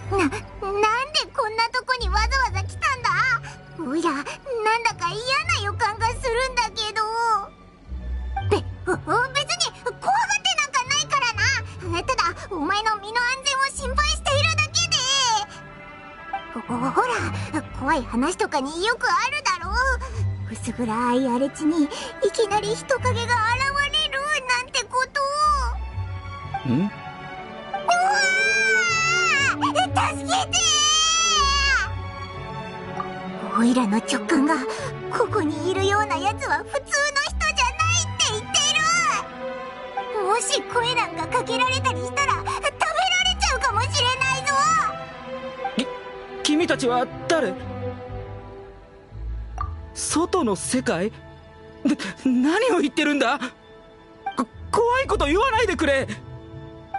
なんでこんなとこにわざわざ来たんだ。おいらなんだか嫌な予感がするんだけど。別に怖がってなんかないからな。ただお前の身の安全を心配しているだけで。ほら、怖い話とかによくあるだろう。薄暗い荒れ地にいきなり人影が現れるなんてこと。ん？助けてー！おいらの直感がここにいるようなやつは普通の人じゃないって言っている。もし声なんかかけられたりしたら食べられちゃうかもしれないぞ。君たちは誰？外の世界？何を言ってるんだ？怖いこと言わないでくれ。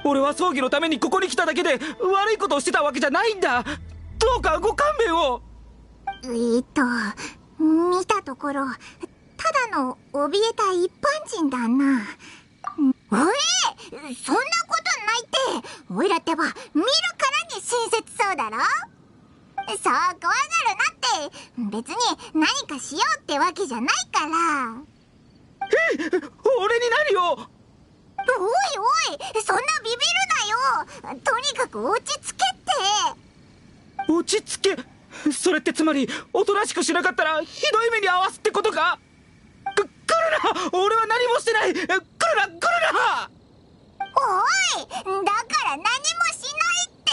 俺は葬儀のためにここに来ただけで悪いことをしてたわけじゃないんだ。どうかご勘弁を。見たところただの怯えた一般人だな。おい、そんなことないって。おいらってば見るからに親切そうだろ。そう怖がるなって。別に何かしようってわけじゃないから。俺に何を？おいおい、そんなビビるなよ。とにかく落ち着けって。落ち着け？それってつまりおとなしくしなかったらひどい目に遭わすってことか？来るな！俺は何もしてない！来るな！おい、だから何もしないって。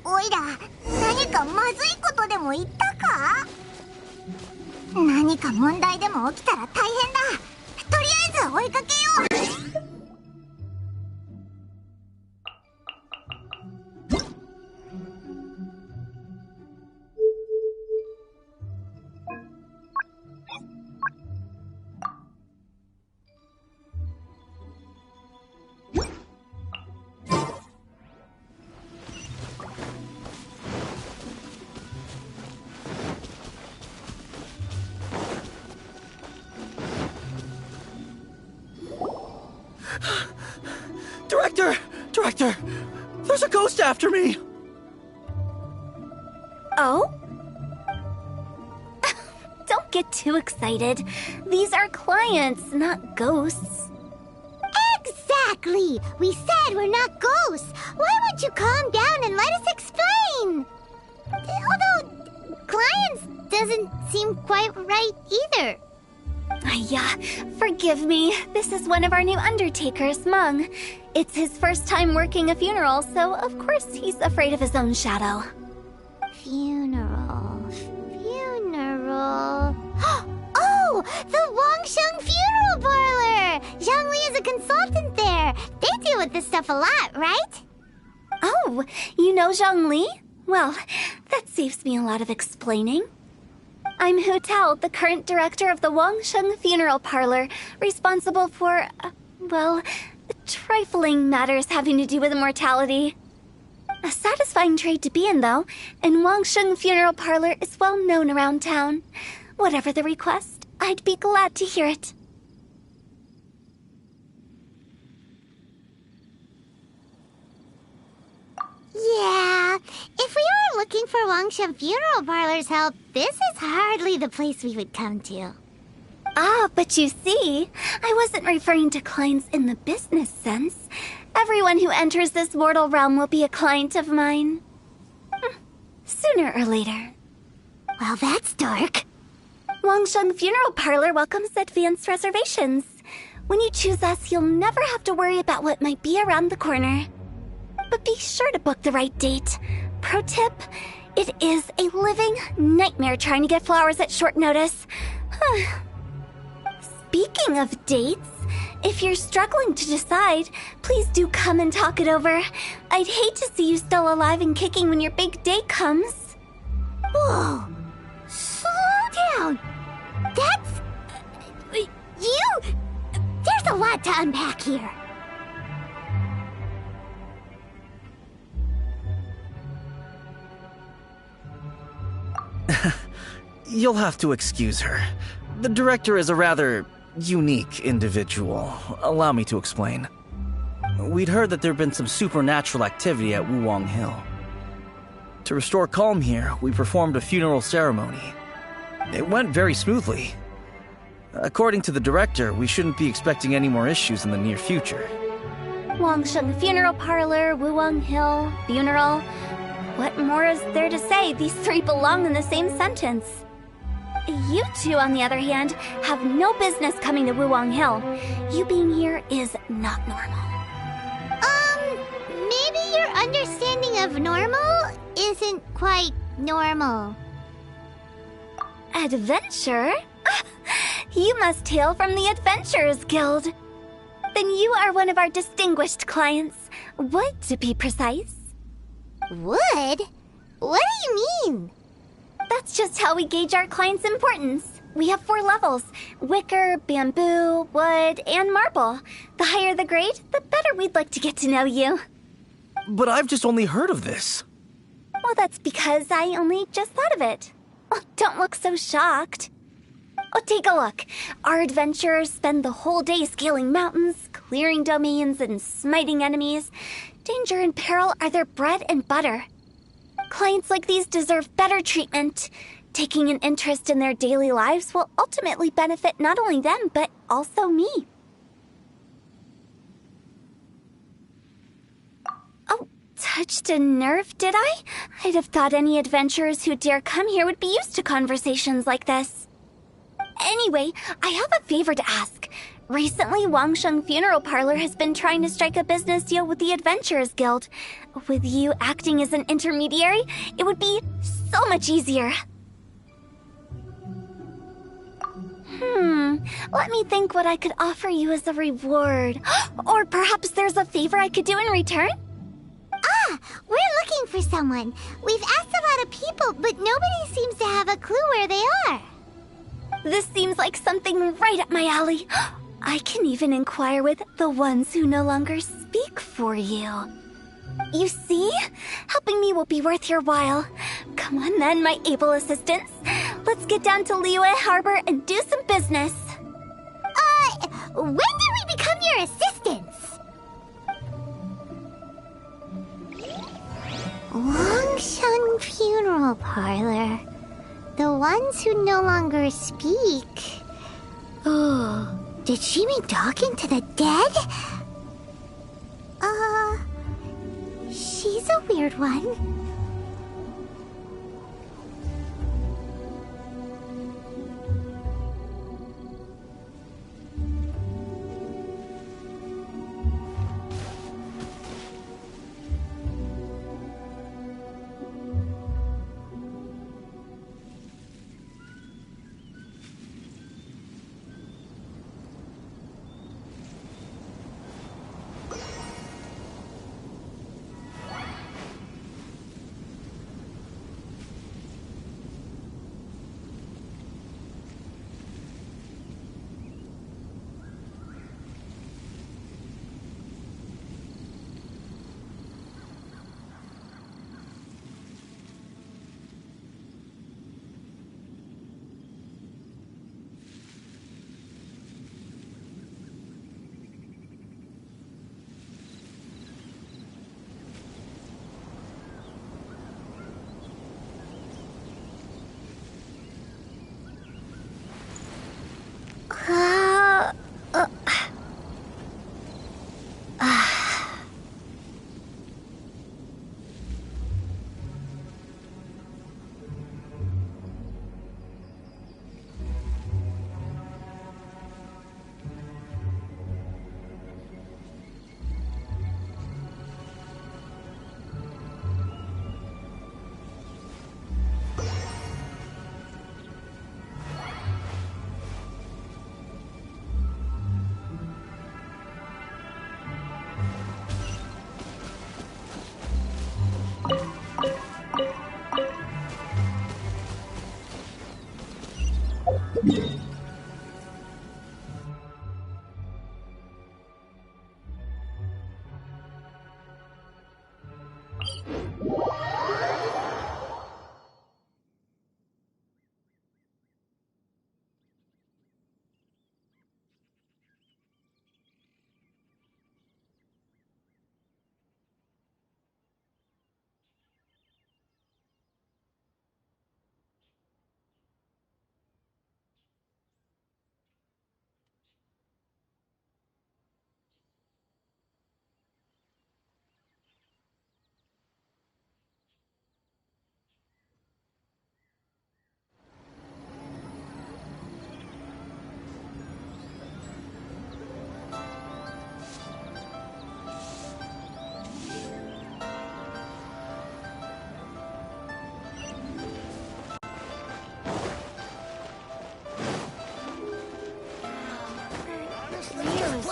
おいら何かまずいことでも言ったか？何か問題でも起きたら大変だ。とりあえず追いかけよう。Director! There's a ghost after me! Oh? Don't get too excited. These are clients, not ghosts. Exactly! We said we're not ghosts! Why won't you calm down and let us explain? Although, clients doesn't seem quite right either. Forgive me. This is one of our new undertakers, Meng. It's his first time working a funeral, so of course he's afraid of his own shadow. Funeral... Oh! The Wangsheng Funeral Parlor! Zhongli is a consultant there. They deal with this stuff a lot, right? Oh, you know Zhongli? Well, that saves me a lot of explaining. I'm Hu Tao, the current director of the Wangsheng Funeral Parlor, responsible for, trifling matters having to do with immortality. A satisfying trade to be in, though, and Wangsheng Funeral Parlor is well known around town. Whatever the request, I'd be glad to hear it. Yeah, if we were looking for Wangsheng Funeral Parlor's help, this is hardly the place we would come to. Ah, but you see, I wasn't referring to clients in the business sense. Everyone who enters this mortal realm will be a client of mine. Sooner or later. Well, that's dark. Wangsheng Funeral Parlor welcomes advanced reservations. When you choose us, you'll never have to worry about what might be around the corner. But be sure to book the right date. Pro tip, it is a living nightmare trying to get flowers at short notice. Speaking of dates, if you're struggling to decide, please do come and talk it over. I'd hate to see you still alive and kicking when your big day comes. Whoa! Slow down! That's... you... There's a lot to unpack here. You'll have to excuse her. The director is a rather unique individual. Allow me to explain. We'd heard that there'd been some supernatural activity at Wuwang Hill. To restore calm here, we performed a funeral ceremony. It went very smoothly. According to the director, we shouldn't be expecting any more issues in the near future. Wangsheng Funeral Parlor, Wuwang Hill, funeral. What more is there to say? These three belong in the same sentence. You two, on the other hand, have no business coming to Wuwang Hill. You being here is not normal. Maybe your understanding of normal isn't quite normal. Adventure? You must hail from the Adventurers Guild. Then you are one of our distinguished clients. Wood, to be precise. Wood? What do you mean? That's just how we gauge our clients' importance. We have 4 levels: wicker, bamboo, wood, and marble. The higher the grade, the better we'd like to get to know you. But I've just only heard of this. Well, that's because I only just thought of it. Oh, don't look so shocked. Oh, take a look. Our adventurers spend the whole day scaling mountains, clearing domains, and smiting enemies. Danger and peril are their bread and butter. Clients like these deserve better treatment. Taking an interest in their daily lives will ultimately benefit not only them, but also me. Oh, touched a nerve, did I? I'd have thought any adventurers who dare come here would be used to conversations like this. Anyway, I have a favor to ask. Recently, Wangsheng Funeral Parlor has been trying to strike a business deal with the Adventurers Guild. With you acting as an intermediary, it would be so much easier. Let me think what I could offer you as a reward. Or perhaps there's a favor I could do in return? We're looking for someone. We've asked a lot of people, but nobody seems to have a clue where they are. This seems like something right up my alley. I can even inquire with the ones who no longer speak for you. You see? Helping me will be worth your while. Come on then, my able assistants. Let's get down to Liyue Harbor and do some business. When did we become your assistants? Wangsheng Funeral Parlor. The ones who no longer speak. Oh, did she mean talking to the dead? She's a weird one.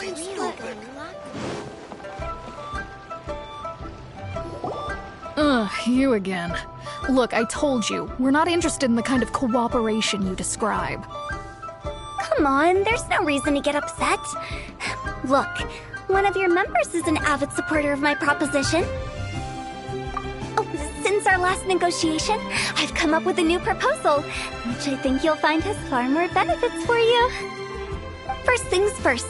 plain stupid. You again. Look, I told you, we're not interested in the kind of cooperation you describe. Come on, there's no reason to get upset. Look, one of your members is an avid supporter of my proposition. Oh, since our last negotiation, I've come up with a new proposal, which I think you'll find has far more benefits for you. First things first,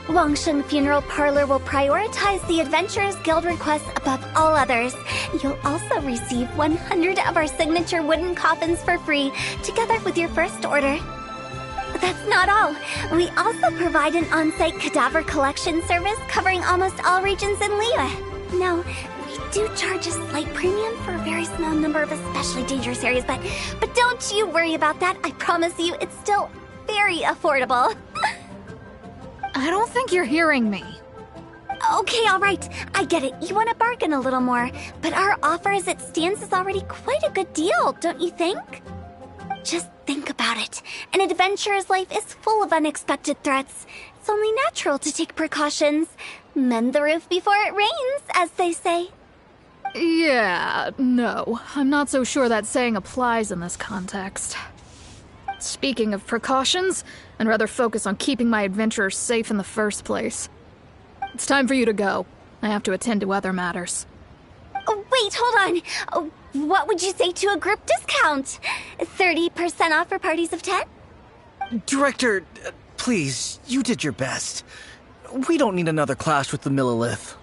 Wangsheng Funeral Parlor will prioritize the Adventurers Guild requests above all others. You'll also receive 100 of our signature wooden coffins for free, together with your first order. That's not all. We also provide an on-site cadaver collection service covering almost all regions in Liyue. Now, we do charge a slight premium for a very small number of especially dangerous areas, but don't you worry about that. I promise you, it's still very affordable. I don't think you're hearing me. Okay, all right. I get it. You want to bargain a little more, but our offer as it stands is already quite a good deal, don't you think? Just think about it. An adventurer's life is full of unexpected threats. It's only natural to take precautions. Mend the roof before it rains, as they say. Yeah, no. I'm not so sure that saying applies in this context. Speaking of precautions, I'd rather focus on keeping my adventurers safe in the first place. It's time for you to go. I have to attend to other matters. Oh, wait, hold on. Oh, what would you say to a group discount? 30% off for parties of 10? Director, please, you did your best. We don't need another clash with the Millilith.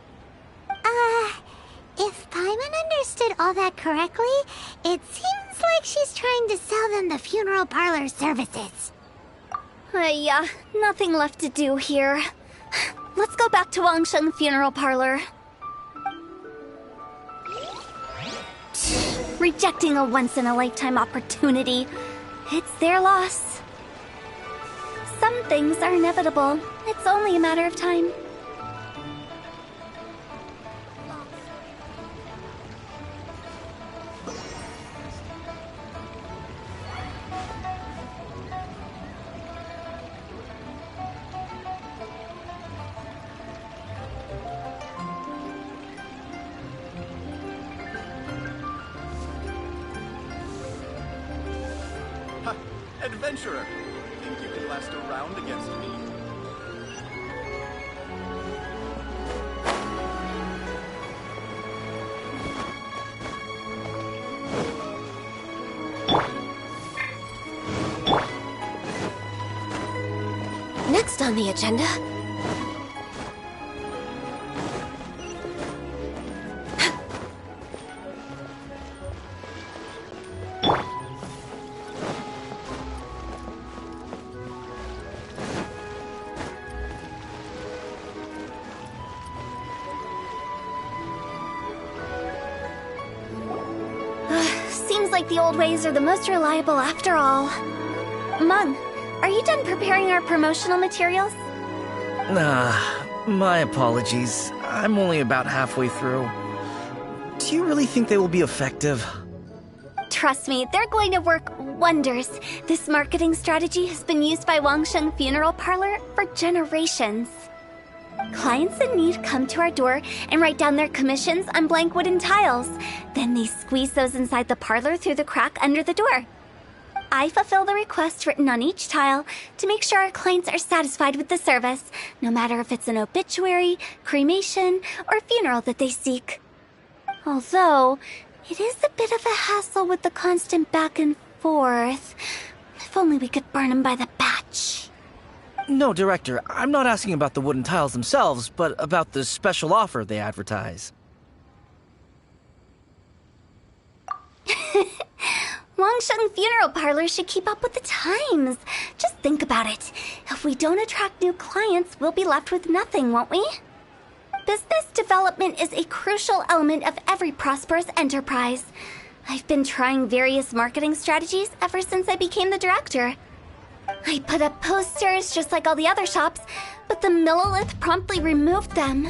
If Paimon understood all that correctly, it seems like she's trying to sell them the funeral parlor services. Yeah, nothing left to do here. Let's go back to Wangsheng Funeral Parlor. Rejecting a once-in-a-lifetime opportunity. It's their loss. Some things are inevitable. It's only a matter of time. Adventurer, think you can last a round against me? Next on the agenda... Seems like the old ways are the most reliable after all. Mung, are you done preparing our promotional materials? My apologies. I'm only about halfway through. Do you really think they will be effective? Trust me, they're going to work wonders. This marketing strategy has been used by Wangsheng Funeral Parlor for generations. Clients in need come to our door and write down their commissions on blank wooden tiles. Then they squeeze those inside the parlor through the crack under the door. I fulfill the request written on each tile to make sure our clients are satisfied with the service, no matter if it's an obituary, cremation, or funeral that they seek. Although, it is a bit of a hassle with the constant back and forth. If only we could burn them by the batch. No, Director, I'm not asking about the wooden tiles themselves, but about the special offer they advertise. Wangsheng Funeral Parlor should keep up with the times. Just think about it. If we don't attract new clients, we'll be left with nothing, won't we? Business development is a crucial element of every prosperous enterprise. I've been trying various marketing strategies ever since I became the director. I put up posters just like all the other shops, but the Millilith promptly removed them.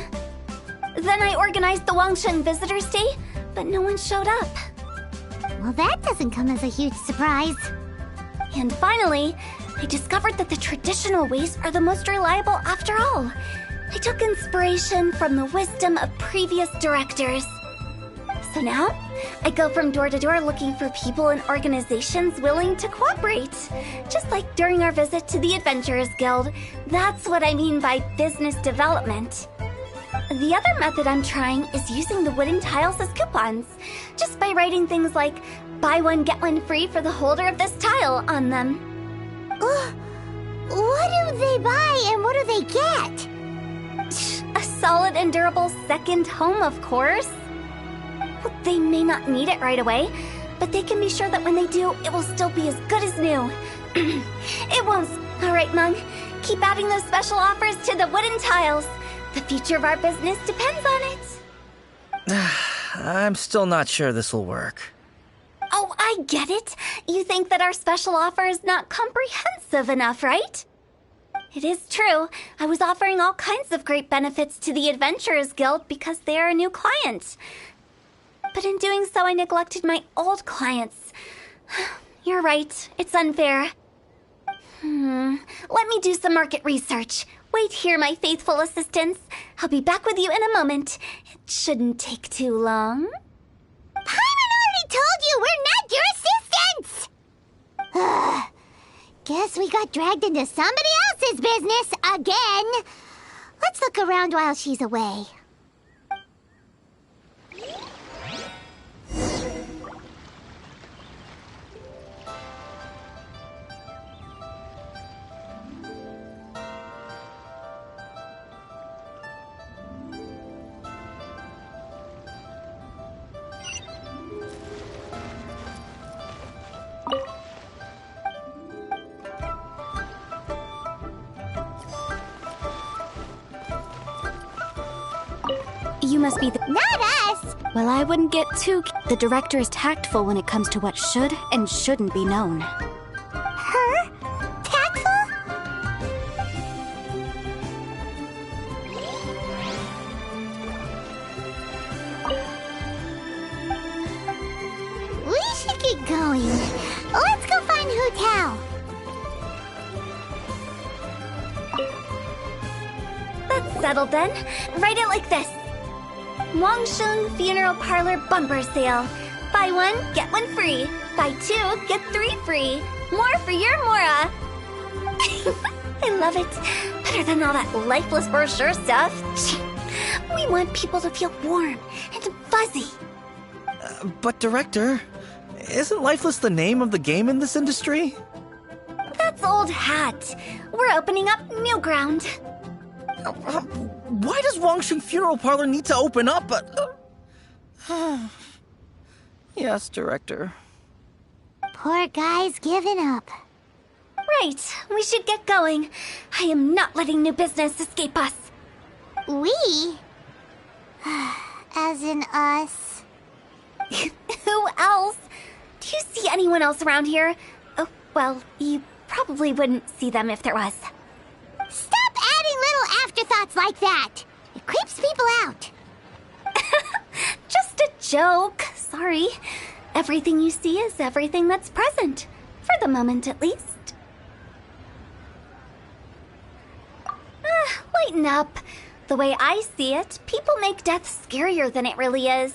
Then I organized the Wangsheng Visitors Day, but no one showed up. Well, that doesn't come as a huge surprise. And finally, I discovered that the traditional ways are the most reliable after all. I took inspiration from the wisdom of previous directors. So now, I go from door to door looking for people and organizations willing to cooperate. Just like during our visit to the Adventurers Guild. That's what I mean by business development. The other method I'm trying is using the wooden tiles as coupons. Just by writing things like, buy one get one free for the holder of this tile on them. What do they buy and what do they get? A solid and durable second home, of course. Well, they may not need it right away, but they can be sure that when they do, it will still be as good as new. It won't. All right, Mung. Keep adding those special offers to the wooden tiles. The future of our business depends on it. I'm still not sure this will work. Oh, I get it. You think that our special offer is not comprehensive enough, right? It is true. I was offering all kinds of great benefits to the Adventurers Guild because they are a new client. But in doing so, I neglected my old clients. You're right. It's unfair. Let me do some market research. Wait here, my faithful assistants. I'll be back with you in a moment. It shouldn't take too long. Paimon already told you we're not your assistants! Guess we got dragged into somebody else's business again. Let's look around while she's away. You must be the— Not us! Well, I wouldn't get too— The director is tactful when it comes to what should and shouldn't be known. Her? Tactful? We should get going. Let's go find Hu Tao. That's settled then. Write it like this. Wangsheng Funeral Parlor Bumper Sale. Buy one, get one free. Buy two, get three free. More for your Mora. I love it. Better than all that lifeless brochure stuff. We want people to feel warm and fuzzy. But Director, isn't Lifeless the name of the game in this industry? That's old hat. We're opening up new ground. Why does Wangsheng Funeral Parlor need to open up? Yes, Director. Poor guy's given up. Right, we should get going. I am not letting new business escape us. We? As in us. Who else? Do you see anyone else around here? Oh, well, you probably wouldn't see them if there was. Stop adding little afterthoughts like that! It creeps people out. Just a joke. Sorry. Everything you see is everything that's present. For the moment, at least. Lighten up. The way I see it, people make death scarier than it really is.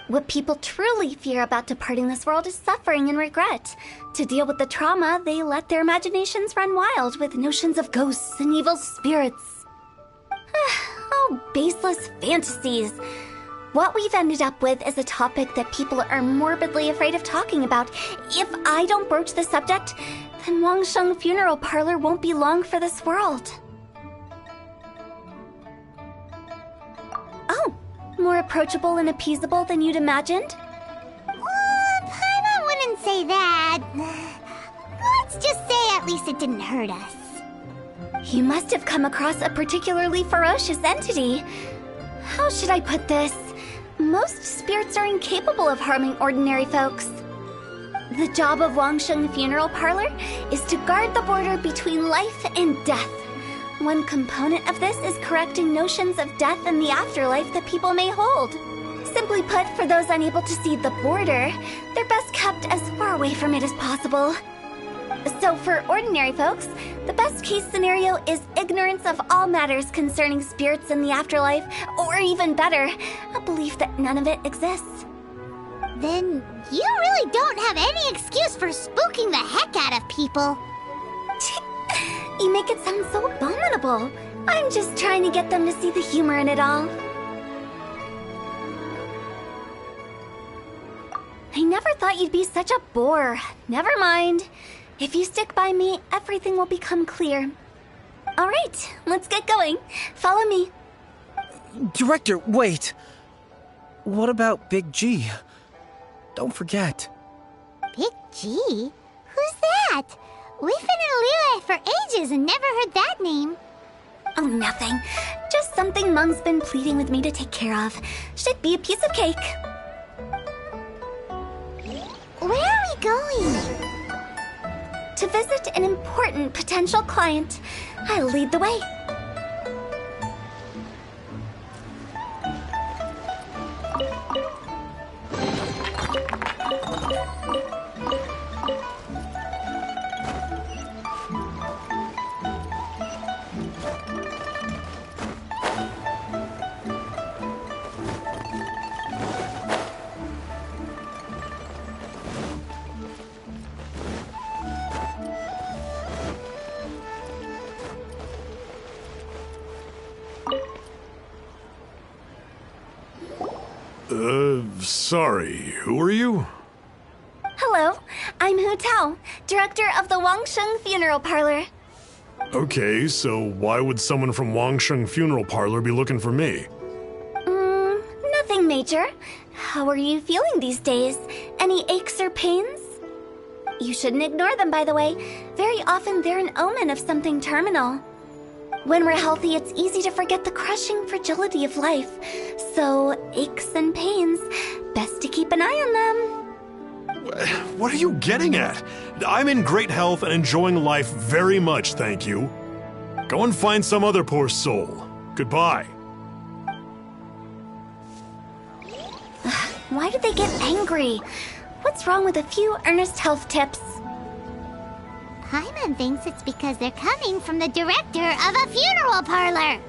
What people truly fear about departing this world is suffering and regret. To deal with the trauma, they let their imaginations run wild with notions of ghosts and evil spirits. Oh, baseless fantasies. What we've ended up with is a topic that people are morbidly afraid of talking about. If I don't broach the subject, then Wangsheng Funeral Parlor won't be long for this world. Oh, more approachable and appeasable than you'd imagined? Paimon wouldn't say that. Let's just say at least it didn't hurt us. You must have come across a particularly ferocious entity. How should I put this? Most spirits are incapable of harming ordinary folks. The job of Wangsheng Funeral Parlor is to guard the border between life and death. One component of this is correcting notions of death and the afterlife that people may hold. Simply put, for those unable to see the border, they're best kept as far away from it as possible. So for ordinary folks, the best case scenario is ignorance of all matters concerning spirits in the afterlife, or even better, a belief that none of it exists. Then you really don't have any excuse for spooking the heck out of people. You make it sound so abominable. I'm just trying to get them to see the humor in it all. I never thought you'd be such a bore. Never mind. If you stick by me, everything will become clear. All right, let's get going. Follow me. Director, wait. What about Big G? Don't forget. Big G? Who's that? We've been in Liyue for ages and never heard that name. Oh, nothing. Just something Mum's been pleading with me to take care of. Should be a piece of cake. Where are we going? To visit an important potential client. I'll lead the way. Sorry, who are you? Hello, I'm Hu Tao, director of the Wangsheng Funeral Parlor. Okay, so why would someone from Wangsheng Funeral Parlor be looking for me? Nothing major. How are you feeling these days? Any aches or pains? You shouldn't ignore them, by the way. Very often they're an omen of something terminal. When we're healthy, it's easy to forget the crushing fragility of life. So, aches and pains, best to keep an eye on them. What are you getting at? I'm in great health and enjoying life very much, thank you. Go and find some other poor soul. Goodbye. Why do they get angry? What's wrong with a few earnest health tips? Paimon thinks it's because they're coming from the director of a funeral parlor.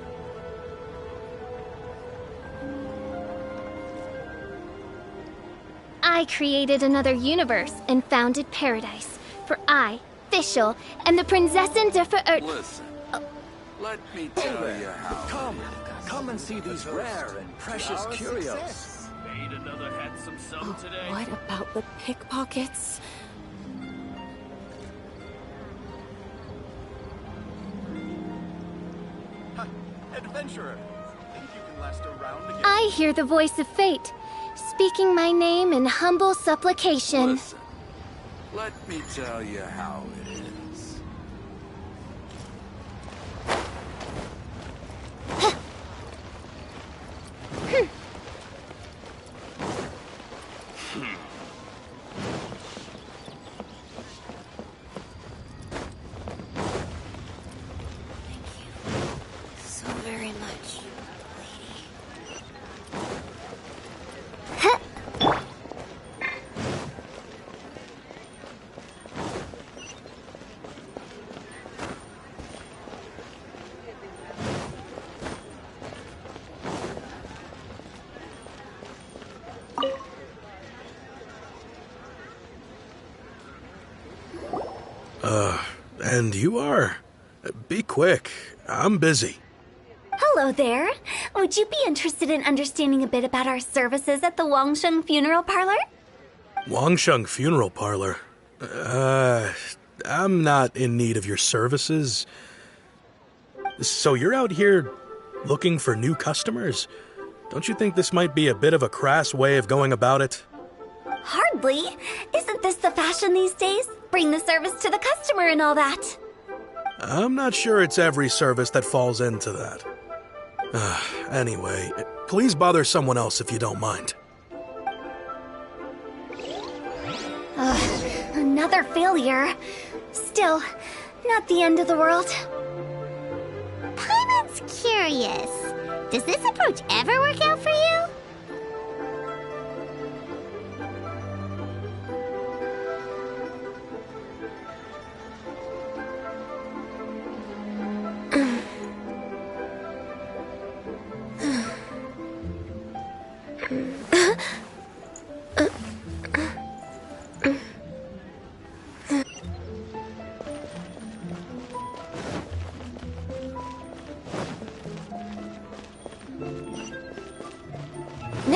I created another universe and founded paradise. For I, Fischl, am the Prinzessin der Verirrten. Listen, let me tell you how. Come and see these rare and precious curios. Made another handsome sum today. What about the pickpockets? Adventurer, think you can last a round against... I hear the voice of fate, speaking my name in humble supplication. Listen, let me tell you how it is. So very much, lady. And you are? Be quick. I'm busy. Hello there. Would you be interested in understanding a bit about our services at the Wangsheng Funeral Parlor? Wangsheng Funeral Parlor? I'm not in need of your services. So you're out here looking for new customers? Don't you think this might be a bit of a crass way of going about it? Hardly. Isn't this the fashion these days? Bring the service to the customer and all that. I'm not sure it's every service that falls into that. Anyway, please bother someone else if you don't mind. Another failure. Still, not the end of the world. Paimon's curious. Does this approach ever work out for you?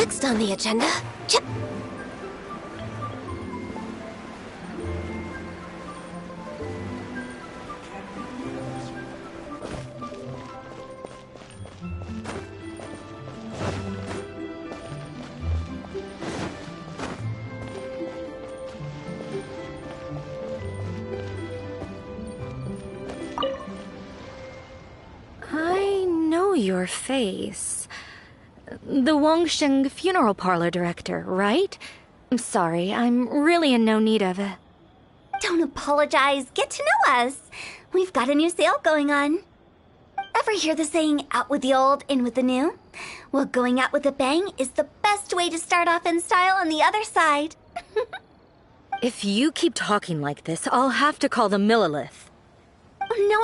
Next on the agenda... I know your face. The Wangsheng funeral parlor director, right? I'm sorry, I'm really in no need of it. Don't apologize. Get to know us. We've got a new sale going on. Ever hear the saying, out with the old, in with the new? Well, going out with a bang is the best way to start off in style on the other side. If you keep talking like this, I'll have to call the Millilith. No.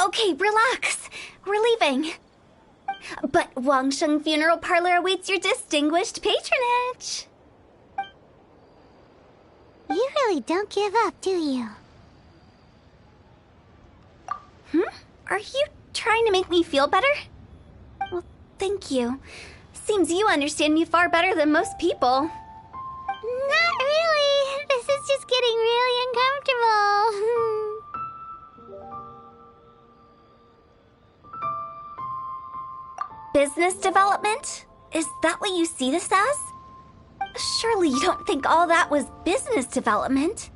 Okay, relax. We're leaving. But Wangsheng Funeral Parlor awaits your distinguished patronage. You really don't give up, do you? Are you trying to make me feel better? Well, thank you. Seems you understand me far better than most people. Not really. This is just getting really uncomfortable. Business development? Is that what you see this as? Surely you don't think all that was business development?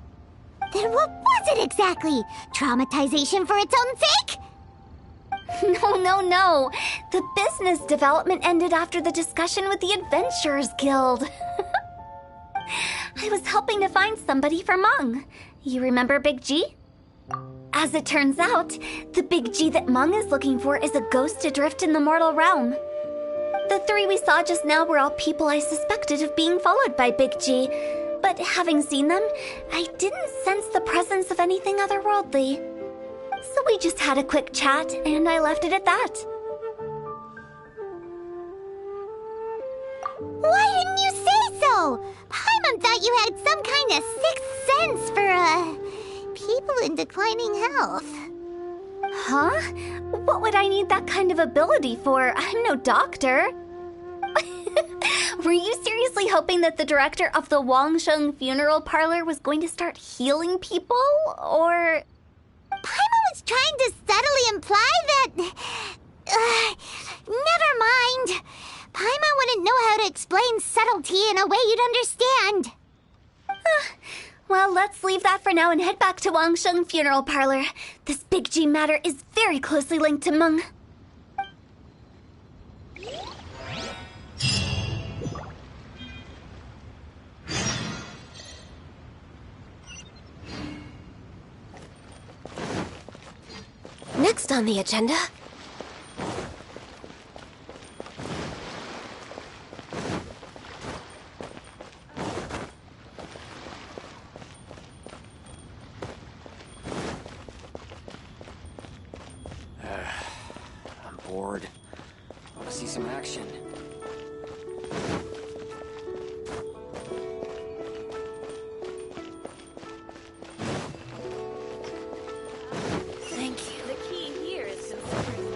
Then what was it exactly? Traumatization for its own sake? No. The business development ended after the discussion with the Adventurers Guild. I was helping to find somebody for Meng. You remember Big G? As it turns out, the Big G that Meng is looking for is a ghost adrift in the mortal realm. The three we saw just now were all people I suspected of being followed by Big G, but having seen them, I didn't sense the presence of anything otherworldly. So we just had a quick chat, and I left it at that. Why didn't you say so? Paimon thought you had some kind of sixth sense for, people in declining health. Huh? What would I need that kind of ability for? I'm no doctor. Were you seriously hoping that the director of the Wangsheng Funeral Parlor was going to start healing people, or...? Paimon was trying to subtly imply that... never mind. Paimon wouldn't know how to explain subtlety in a way you'd understand. Well, let's leave that for now and head back to Wangsheng Funeral Parlor. This Big G matter is very closely linked to Meng. Next on the agenda... I'm bored. I want to see some action. Thank you. The key here is considering...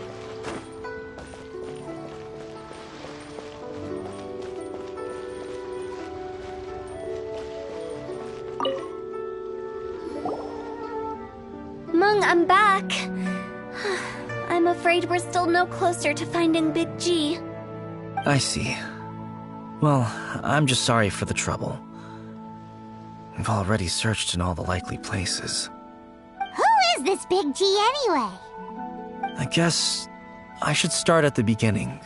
Meng, I'm back. I'm afraid we're still no closer to finding Big G. I see. Well, I'm just sorry for the trouble. We've already searched in all the likely places. Who is this Big G anyway? I guess I should start at the beginning.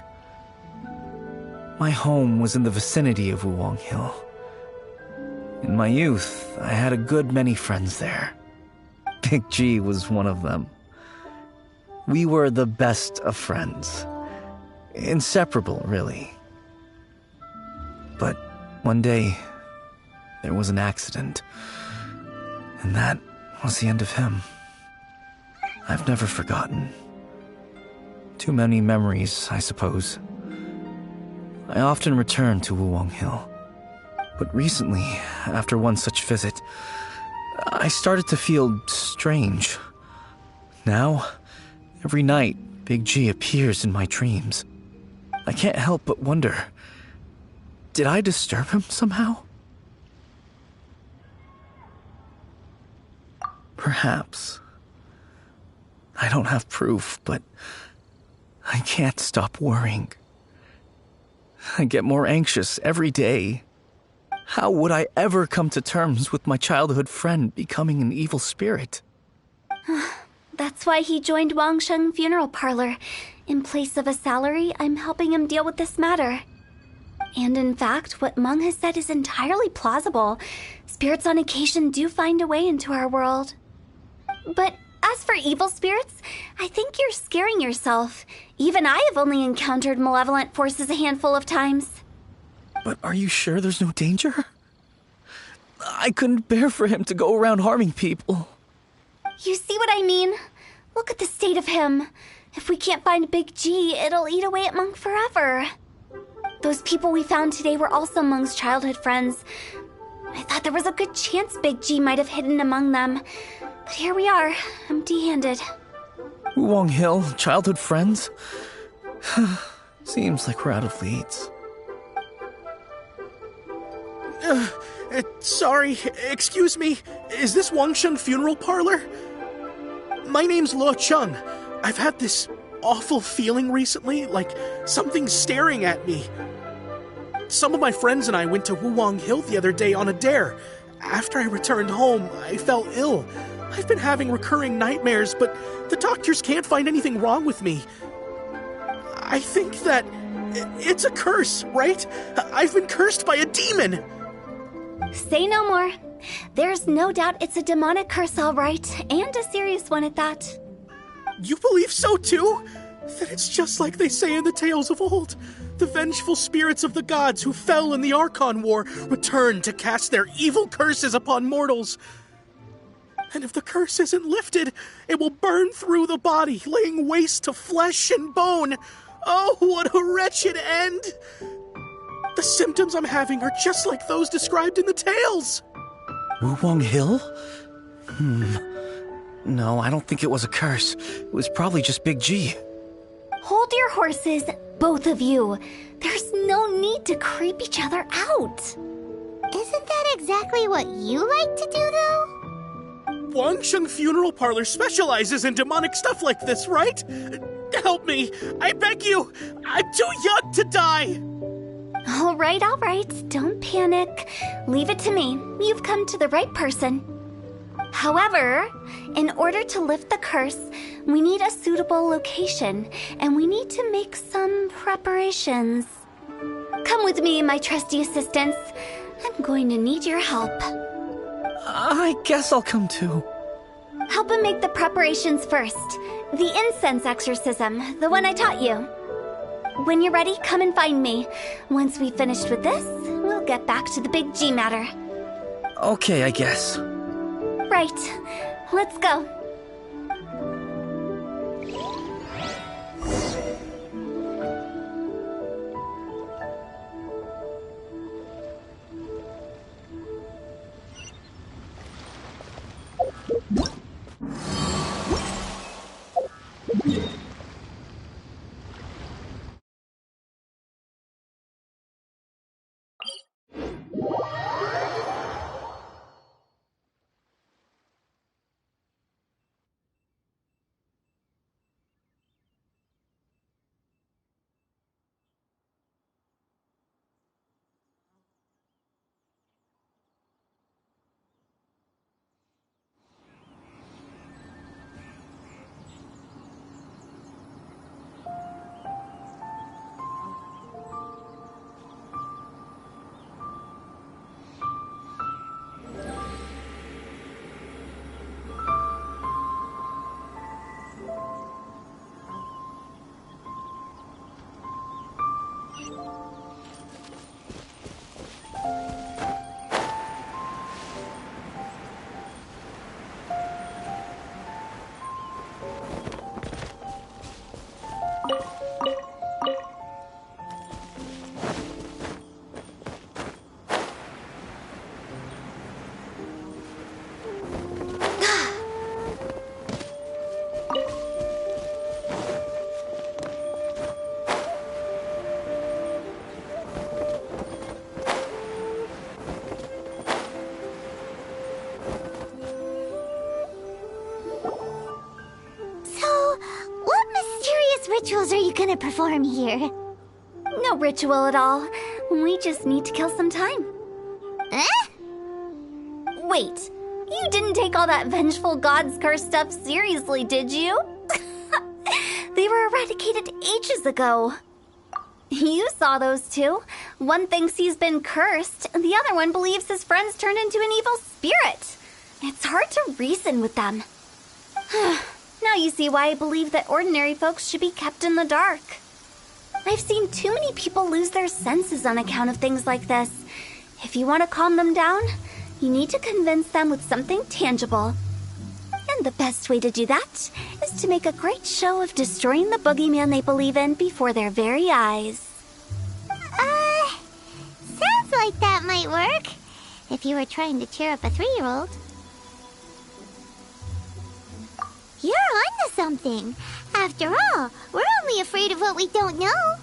My home was in the vicinity of Wuwang Hill. In my youth, I had a good many friends there. Big G was one of them. We were the best of friends. Inseparable, really. But one day, there was an accident. And that was the end of him. I've never forgotten. Too many memories, I suppose. I often return to Wuwang Hill. But recently, after one such visit, I started to feel strange. Now, every night, Big G appears in my dreams. I can't help but wonder, Did I disturb him somehow? Perhaps. I don't have proof, but I can't stop worrying. I get more anxious every day. How would I ever come to terms with my childhood friend becoming an evil spirit? That's why he joined Wangsheng Funeral Parlor. In place of a salary, I'm helping him deal with this matter. And in fact, what Meng has said is entirely plausible. Spirits on occasion do find a way into our world. But as for evil spirits, I think you're scaring yourself. Even I have only encountered malevolent forces a handful of times. But are you sure there's no danger? I couldn't bear for him to go around harming people. You see what I mean? Look at the state of him. If we can't find Big G, it'll eat away at Meng forever. Those people we found today were also Meng's childhood friends. I thought there was a good chance Big G might have hidden among them. But here we are, empty-handed. Wulong Hill, childhood friends? Seems like we're out of leads. Sorry, excuse me. Is this Wangsheng Funeral Parlor? My name's Luo Chung. I've had this awful feeling recently, like something's staring at me. Some of my friends and I went to Wulong Hill the other day on a dare. After I returned home, I fell ill. I've been having recurring nightmares, but the doctors can't find anything wrong with me. I think that it's a curse, right? I've been cursed by a demon. Say no more. There's no doubt it's a demonic curse, all right, and a serious one at that. You believe so too? Then it's just like they say in the tales of old. The vengeful spirits of the gods who fell in the Archon War return to cast their evil curses upon mortals. And if the curse isn't lifted, it will burn through the body, laying waste to flesh and bone. Oh, what a wretched end! The symptoms I'm having are just like those described in the tales. Wulong Hill? No, I don't think it was a curse. It was probably just Big G. Hold your horses, both of you. There's no need to creep each other out. Isn't that exactly what you like to do, though? Wangsheng Funeral Parlor specializes in demonic stuff like this, right? Help me, I beg you. I'm too young to die. All right. Don't panic. Leave it to me. You've come to the right person. However, in order to lift the curse, we need a suitable location, and we need to make some preparations. Come with me, my trusty assistants. I'm going to need your help. I guess I'll come too. Help him make the preparations first. The incense exorcism, the one I taught you. When you're ready, come and find me. Once we've finished with this, we'll get back to the Big G matter. Okay, I guess. Right. Let's go. rituals are you gonna perform here? No ritual at all. We just need to kill some time. Eh? Wait, you didn't take all that vengeful God's curse stuff seriously, did you? They were eradicated ages ago. You saw those two. One thinks he's been cursed, and the other one believes his friends turned into an evil spirit. It's hard to reason with them. Now you see why I believe that ordinary folks should be kept in the dark. I've seen too many people lose their senses on account of things like this. If you want to calm them down, you need to convince them with something tangible. And the best way to do that is to make a great show of destroying the boogeyman they believe in before their very eyes. Sounds like that might work. If you were trying to cheer up a 3-year-old. You're onto something. After all, we're only afraid of what we don't know.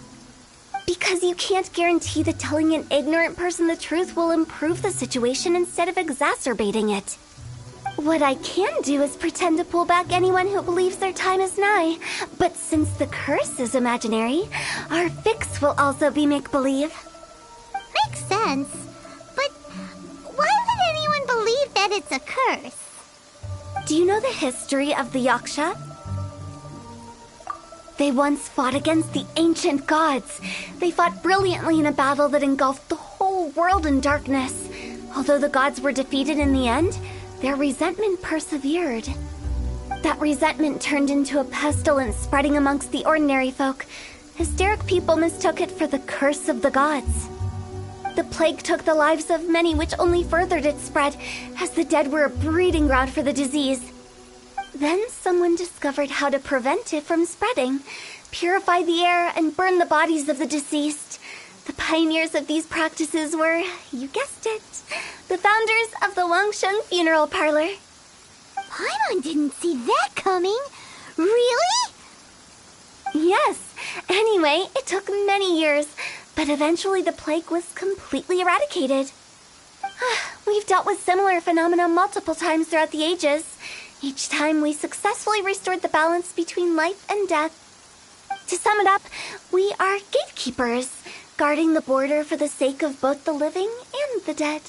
Because you can't guarantee that telling an ignorant person the truth will improve the situation instead of exacerbating it. What I can do is pretend to pull back anyone who believes their time is nigh. But since the curse is imaginary, our fix will also be make-believe. Makes sense. But why would anyone believe that it's a curse? Do you know the history of the Yaksha? They once fought against the ancient gods. They fought brilliantly in a battle that engulfed the whole world in darkness. Although the gods were defeated in the end, their resentment persevered. That resentment turned into a pestilence spreading amongst the ordinary folk. Hysteric people mistook it for the curse of the gods. The plague took the lives of many, which only furthered its spread, as the dead were a breeding ground for the disease. Then someone discovered how to prevent it from spreading, purify the air, and burn the bodies of the deceased. The pioneers of these practices were, you guessed it, the founders of the Wangsheng Funeral Parlor. Paimon didn't see that coming. Really? Yes. Anyway, it took many years, but eventually the plague was completely eradicated. We've dealt with similar phenomena multiple times throughout the ages. Each time we successfully restored the balance between life and death. To sum it up, we are gatekeepers, guarding the border for the sake of both the living and the dead.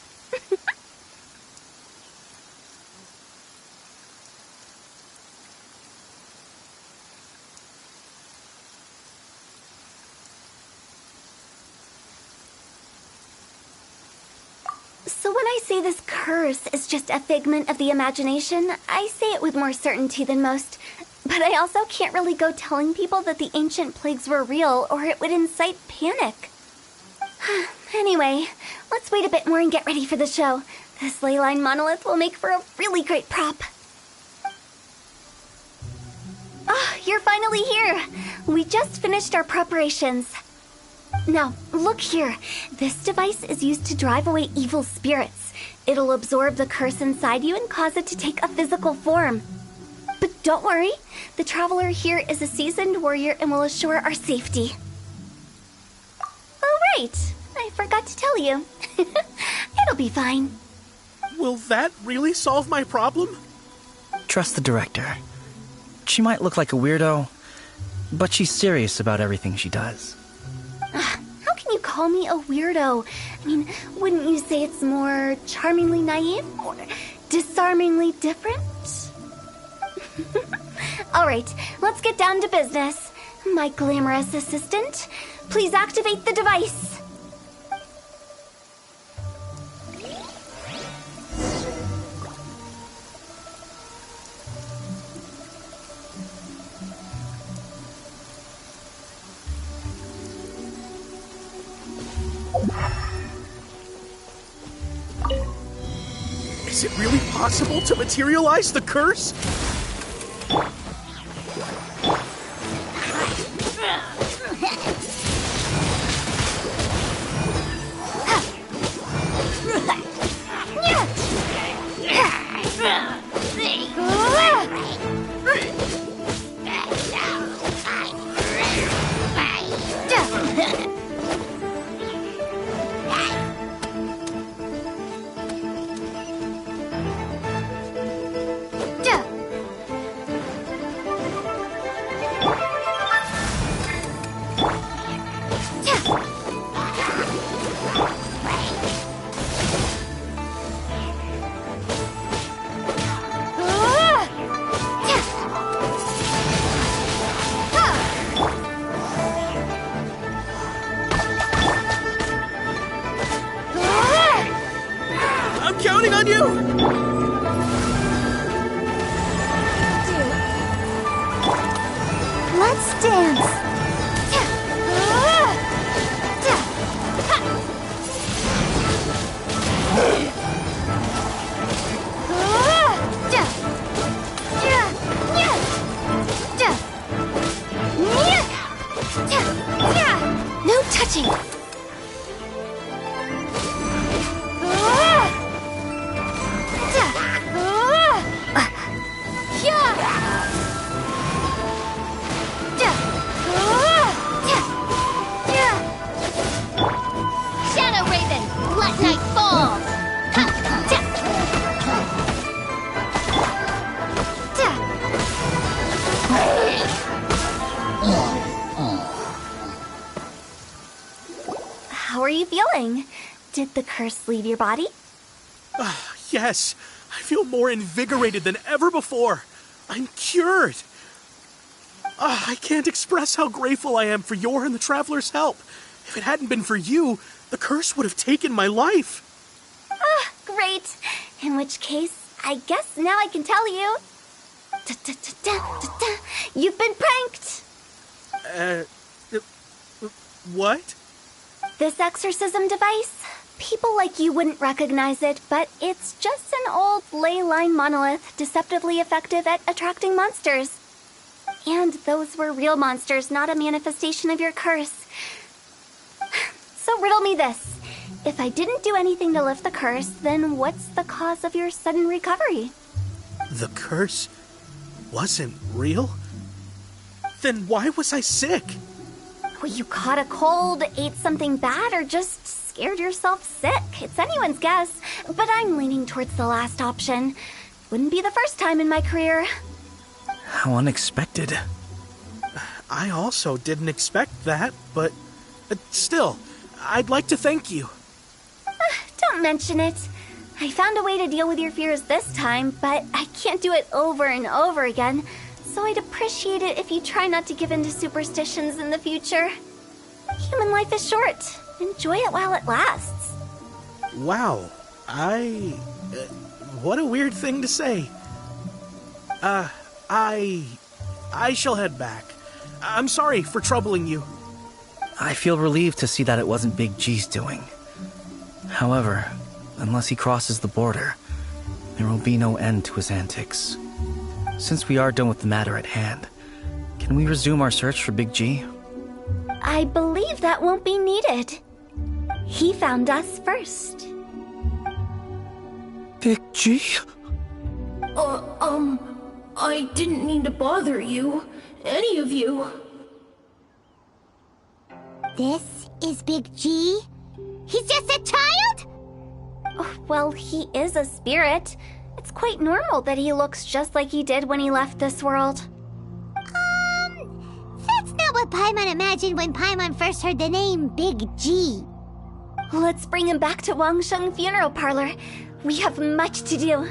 So when I say this curse is just a figment of the imagination, I say it with more certainty than most. But I also can't really go telling people that the ancient plagues were real, or it would incite panic. Anyway, let's wait a bit more and get ready for the show. This leyline monolith will make for a really great prop. Oh, you're finally here! We just finished our preparations. Now, look here. This device is used to drive away evil spirits. It'll absorb the curse inside you and cause it to take a physical form. But don't worry, the traveler here is a seasoned warrior and will assure our safety. Oh, right. I forgot to tell you. It'll be fine. Will that really solve my problem? Trust the director. She might look like a weirdo, but she's serious about everything she does. How can you call me a weirdo? I mean, wouldn't you say it's more charmingly naive or disarmingly different? All right, let's get down to business. My glamorous assistant, please activate the device. Is it really possible to materialize the curse? on you! Let's dance. No touching. Shadow Raven, let night fall! How are you feeling? Did the curse leave your body? Yes, I feel more invigorated than ever before. I'm cured. I can't express how grateful I am for your and the Traveler's help. If it hadn't been for you, the curse would have taken my life. Great. In which case, I guess now I can tell you. You've been pranked. What? This exorcism device? People like you wouldn't recognize it, but it's just an old ley line monolith deceptively effective at attracting monsters. And those were real monsters, not a manifestation of your curse. So riddle me this. If I didn't do anything to lift the curse, then what's the cause of your sudden recovery? The curse wasn't real? Then why was I sick? Well, you caught a cold, ate something bad, or just scared yourself sick. It's anyone's guess, but I'm leaning towards the last option. Wouldn't be the first time in my career. How unexpected. I also didn't expect that, but still, I'd like to thank you. Don't mention it. I found a way to deal with your fears this time, but I can't do it over and over again, so I'd appreciate it if you try not to give in to superstitions in the future. Human life is short. Enjoy it while it lasts. Wow, what a weird thing to say. I shall head back. I'm sorry for troubling you. I feel relieved to see that it wasn't Big G's doing. However, unless he crosses the border, there will be no end to his antics. Since we are done with the matter at hand, can we resume our search for Big G? I believe that won't be needed. He found us first. Big G? I didn't mean to bother you. Any of you. This is Big G? He's just a child? Oh, well, he is a spirit. It's quite normal that he looks just like he did when he left this world. That's not what Paimon imagined when Paimon first heard the name Big G. Let's bring him back to Wangsheng Funeral Parlor. We have much to do.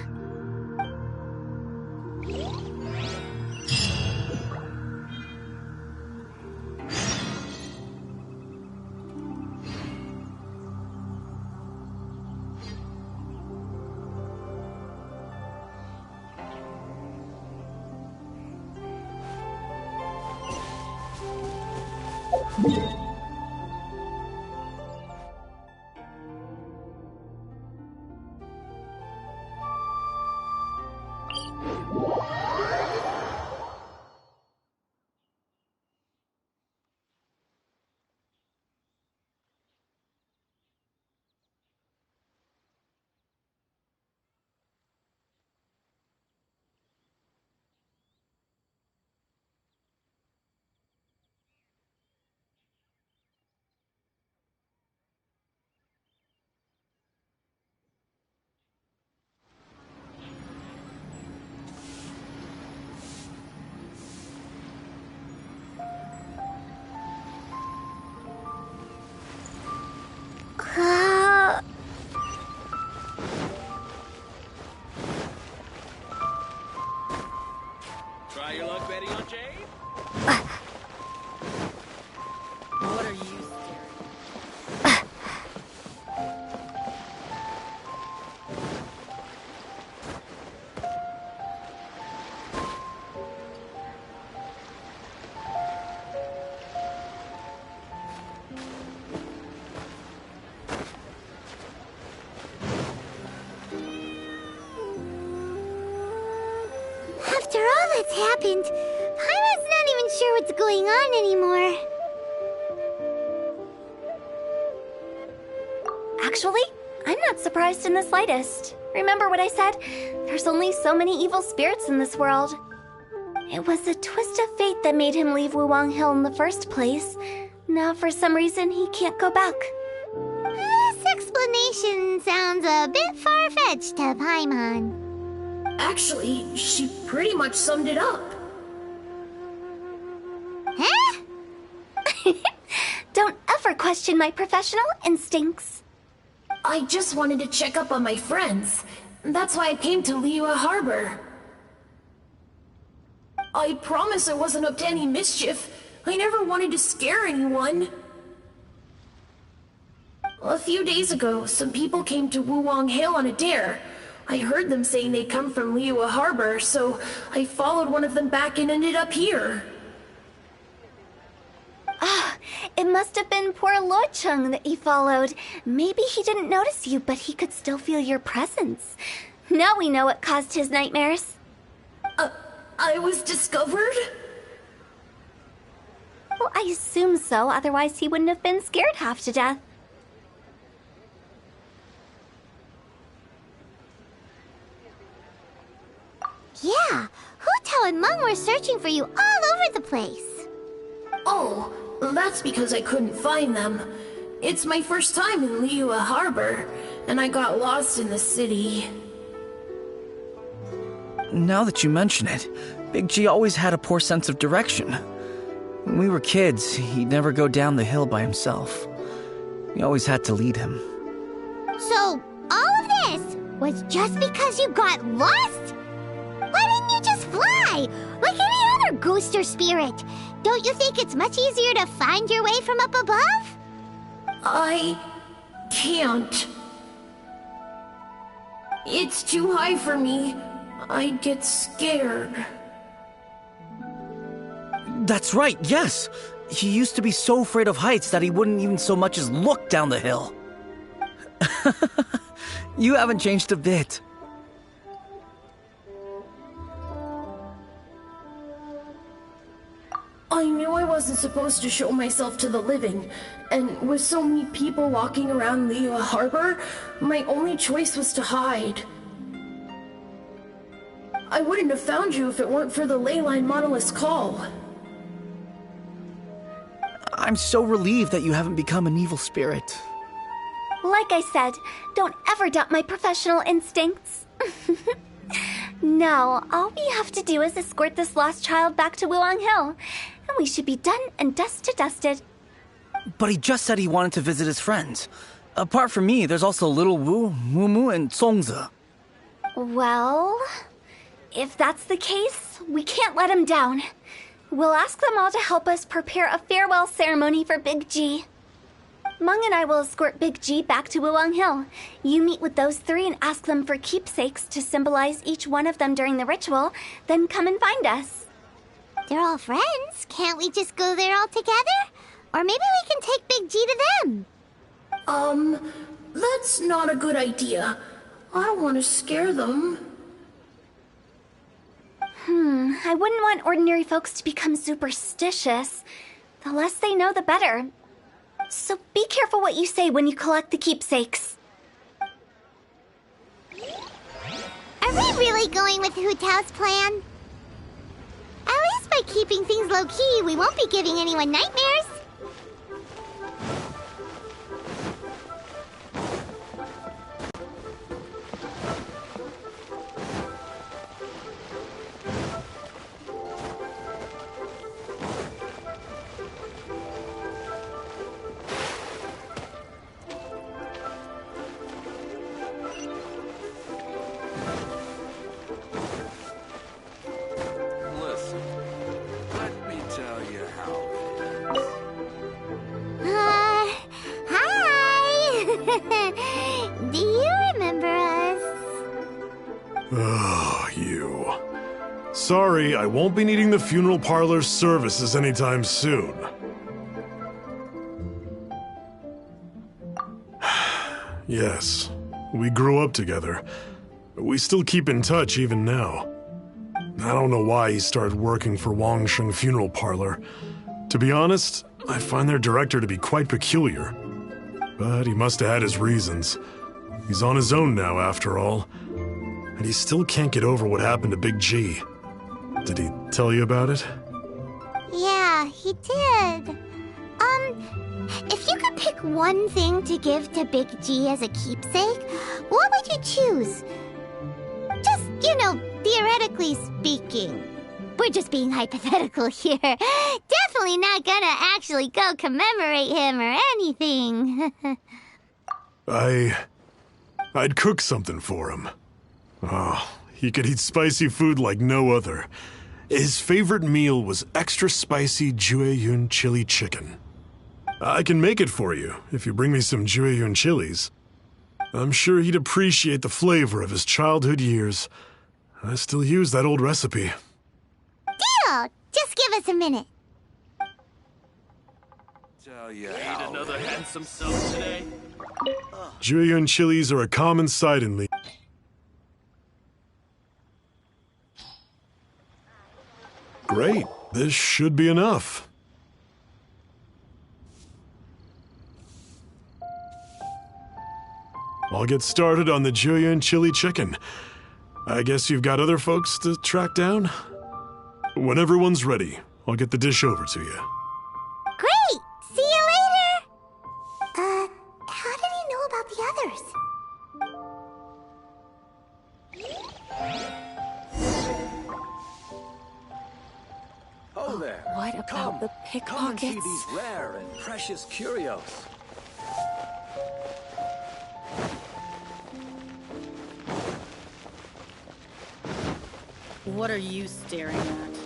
what's happened. Paimon's not even sure what's going on anymore. Actually, I'm not surprised in the slightest. Remember what I said? There's only so many evil spirits in this world. It was a twist of fate that made him leave Wuwang Hill in the first place. Now, for some reason, he can't go back. This explanation sounds a bit far-fetched to Paimon. Actually, she pretty much summed it up. Huh? Don't ever question my professional instincts. I just wanted to check up on my friends. That's why I came to Liyue Harbor. I promise I wasn't up to any mischief. I never wanted to scare anyone. A few days ago, some people came to Wuwang Hill on a dare. I heard them saying they'd come from Liyue Harbor, so I followed one of them back and ended up here. Ah, it must have been poor Lo Chung that you followed. Maybe he didn't notice you, but he could still feel your presence. Now we know what caused his nightmares. I was discovered? Well, I assume so, otherwise he wouldn't have been scared half to death. Yeah, Hu Tao and Meng were searching for you all over the place. Oh, that's because I couldn't find them. It's my first time in Liyue Harbor, and I got lost in the city. Now that you mention it, Big G always had a poor sense of direction. When we were kids, he'd never go down the hill by himself. We always had to lead him. So, all of this was just because you got lost? Why didn't you just fly? Like any other ghost or spirit? Don't you think it's much easier to find your way from up above? I can't. It's too high for me. I'd get scared. That's right, yes! He used to be so afraid of heights that he wouldn't even so much as look down the hill. You haven't changed a bit. I knew I wasn't supposed to show myself to the living, and with so many people walking around Liyue Harbor, my only choice was to hide. I wouldn't have found you if it weren't for the Leyline Monolith's call. I'm so relieved that you haven't become an evil spirit. Like I said, don't ever doubt my professional instincts. Now, all we have to do is escort this lost child back to Wuwang Hill, and we should be done and dusted. But he just said he wanted to visit his friends. Apart from me, there's also Little Wu, Mumu, and Songzi. Well, if that's the case, we can't let him down. We'll ask them all to help us prepare a farewell ceremony for Big G. Meng and I will escort Big G back to Wuwang Hill. You meet with those three and ask them for keepsakes to symbolize each one of them during the ritual, then come and find us. They're all friends. Can't we just go there all together? Or maybe we can take Big G to them. That's not a good idea. I don't want to scare them. I wouldn't want ordinary folks to become superstitious. The less they know, the better. So be careful what you say when you collect the keepsakes. Are we really going with Hu Tao's plan? At least by keeping things low-key, we won't be giving anyone nightmares. Listen, let me tell you how it is. Hi! Do you remember us? Oh, you. Sorry, I won't be needing the funeral parlor's services anytime soon. Yes, we grew up together. We still keep in touch even now. I don't know why he started working for Wangsheng Funeral Parlor. To be honest, I find their director to be quite peculiar. But he must have had his reasons. He's on his own now, after all. And he still can't get over what happened to Big G. Did he tell you about it? Yeah, he did. If you could pick one thing to give to Big G as a keepsake, what would you choose? Just, theoretically speaking. We're just being hypothetical here. Definitely not gonna actually go commemorate him or anything. I'd cook something for him. Oh, he could eat spicy food like no other. His favorite meal was extra spicy Jueyun chili chicken. I can make it for you if you bring me some Jueyun chilies. I'm sure he'd appreciate the flavor of his childhood years. I still use that old recipe. Deal! Just give us a minute. Tell you Need how. another handsome self today? Jueyun chilies are a common sight in Lee. Great. This should be enough. I'll get started on the Jueyun chili chicken. I guess you've got other folks to track down? When everyone's ready, I'll get the dish over to you. Great! See you later! How did he know about the others? Oh there. What about Come. the Come and see pickpockets? these rare and precious curios. What are you staring at?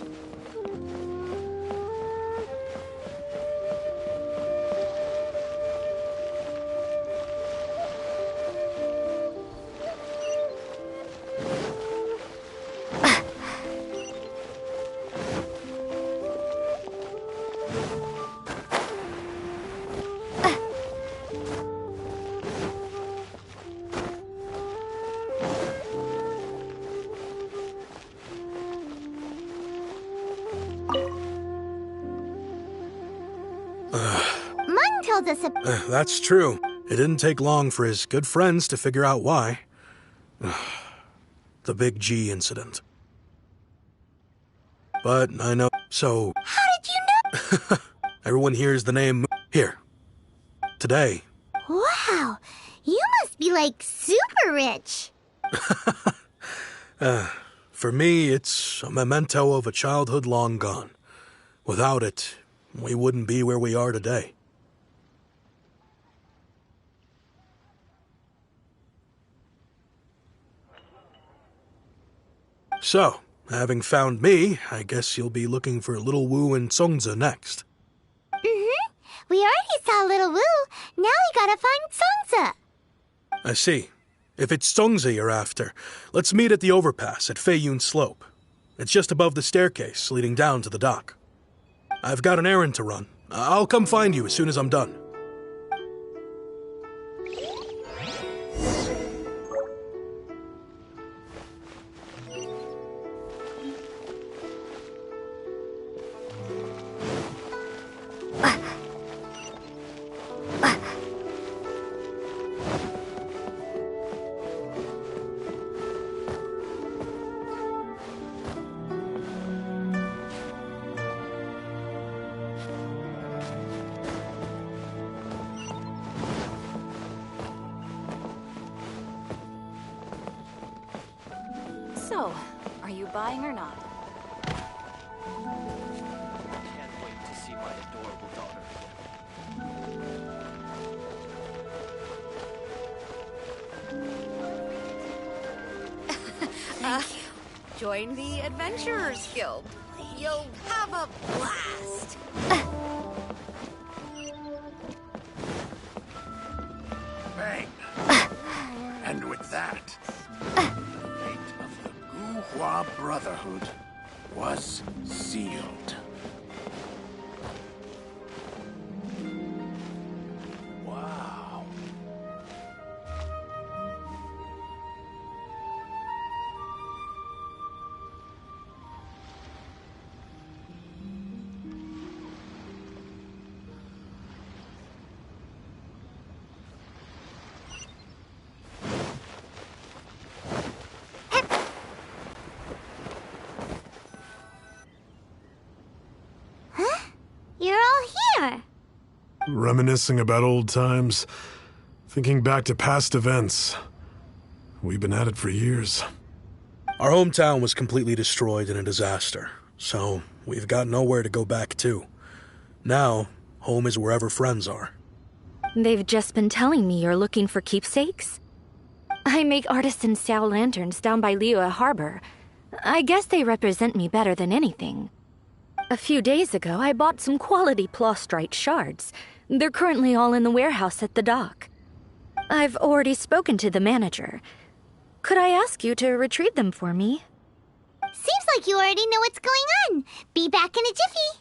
Mung told us That's true. It didn't take long for his good friends to figure out why. The Big G incident. But I know. So. How did you know? Everyone hears the name here. Today. Wow, you must be like super rich. For me, it's a memento of a childhood long gone. Without it, we wouldn't be where we are today. So, having found me, I guess you'll be looking for Little Wu and Songza next. Mm-hmm. We already saw Little Wu. Now we gotta find Songza. I see. If it's Songza you're after, let's meet at the overpass at Feiyun Slope. It's just above the staircase leading down to the dock. I've got an errand to run. I'll come find you as soon as I'm done. So, are you buying or not? Can't wait to see my adorable daughter. Join the Adventurers Guild. You'll have a blast. Bang. And with that, the fate of the Guhua Brotherhood was sealed. Wow. Reminiscing about old times, thinking back to past events. We've been at it for years. Our hometown was completely destroyed in a disaster, so we've got nowhere to go back to. Now, home is wherever friends are. They've just been telling me you're looking for keepsakes? I make artisan Sao lanterns down by Liyue Harbor. I guess they represent me better than anything. A few days ago, I bought some quality plaustrite shards. They're currently all in the warehouse at the dock. I've already spoken to the manager. Could I ask you to retrieve them for me? Seems like you already know what's going on. Be back in a jiffy.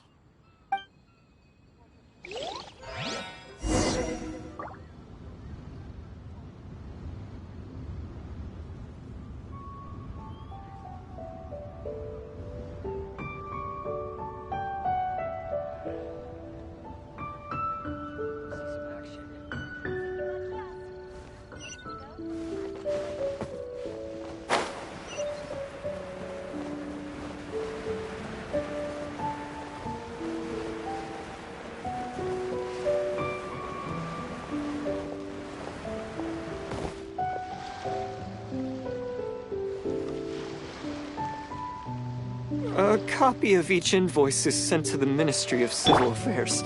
A copy of each invoice is sent to the Ministry of Civil Affairs.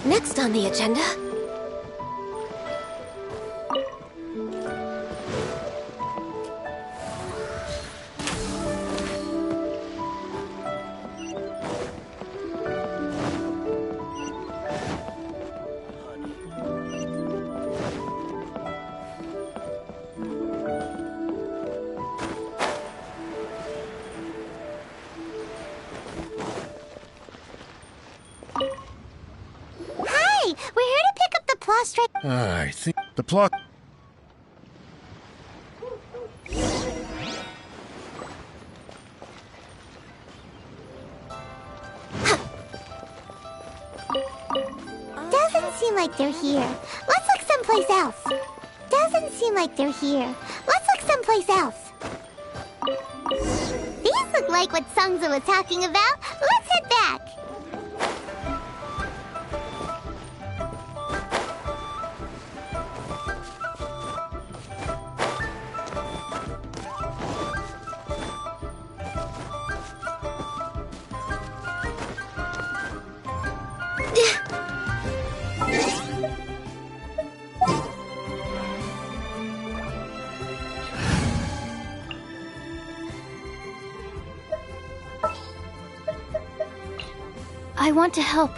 Next on the agenda. I think the plot... Doesn't seem like they're here. Let's look someplace else. Doesn't seem like they're here. Let's look someplace else. These look like what Sungza was talking about. Let's head back. I want to help.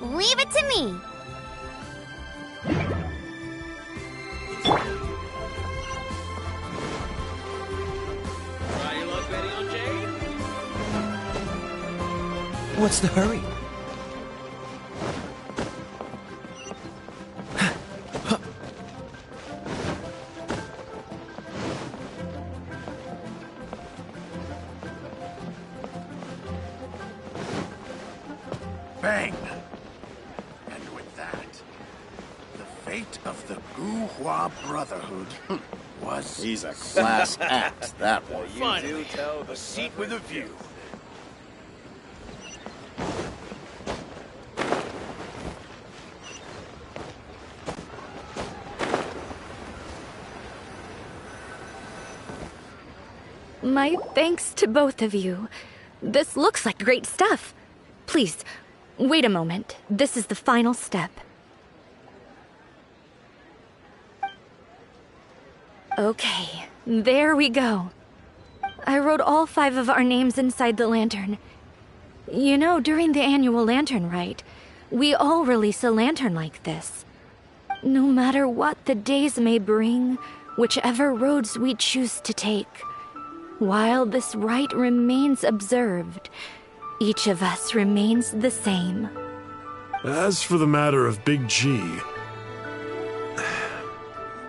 Leave it to me. What's the hurry? Bang! And with that, the fate of the Guhua Brotherhood was... He's a class act, that one. Finally, a seat with a view. My thanks to both of you. This looks like great stuff. Please, wait a moment. This is the final step. Okay, there we go. I wrote all 5 of our names inside the lantern. You know, during the annual lantern rite, we all release a lantern like this. No matter what the days may bring, whichever roads we choose to take, while this rite remains observed, each of us remains the same. As for the matter of Big G,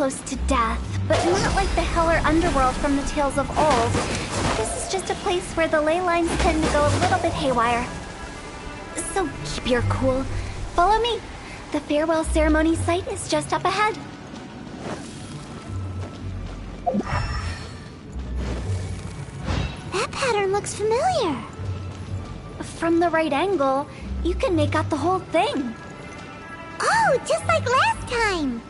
close to death, but not like the hell or underworld from the tales of old. This is just a place where the ley lines tend to go a little bit haywire. So keep your cool. Follow me. The farewell ceremony site is just up ahead. That pattern looks familiar. From the right angle, you can make out the whole thing. Oh, just like last time.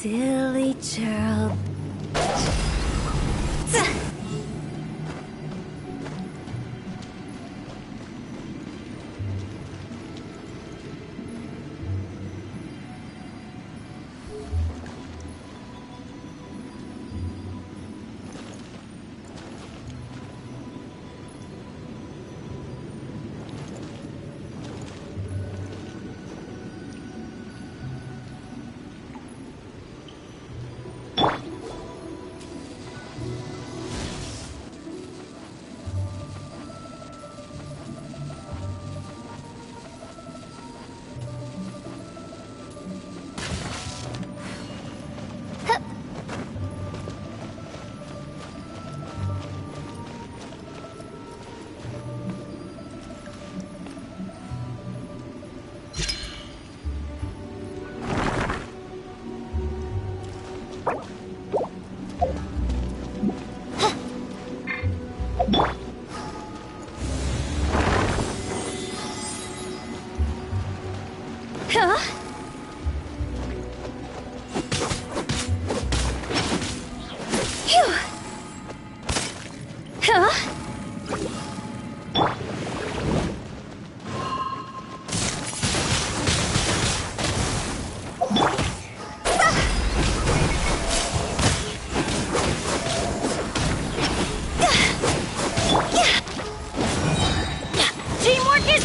Silly child.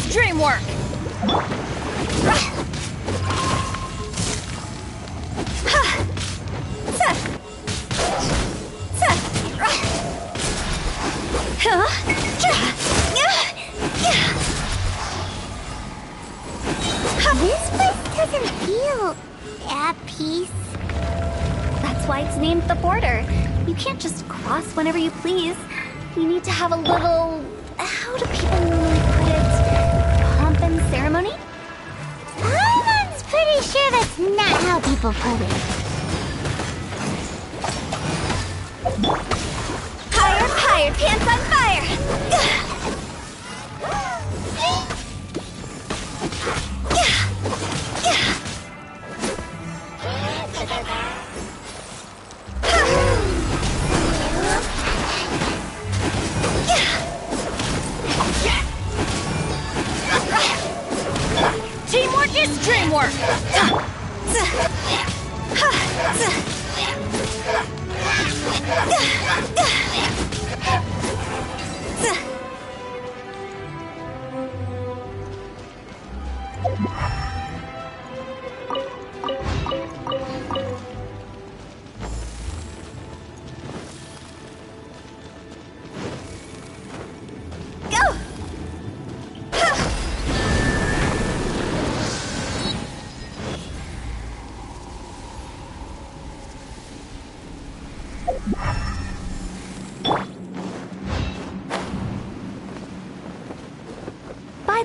Dreamwork! This place doesn't feel at peace. That's why it's named the border. You can't just cross whenever you please. You need to have a little... How do people normally put it? Pomp and ceremony? I'm pretty sure that's not how people put it. Higher, higher, pants on fire! Teamwork is dreamwork!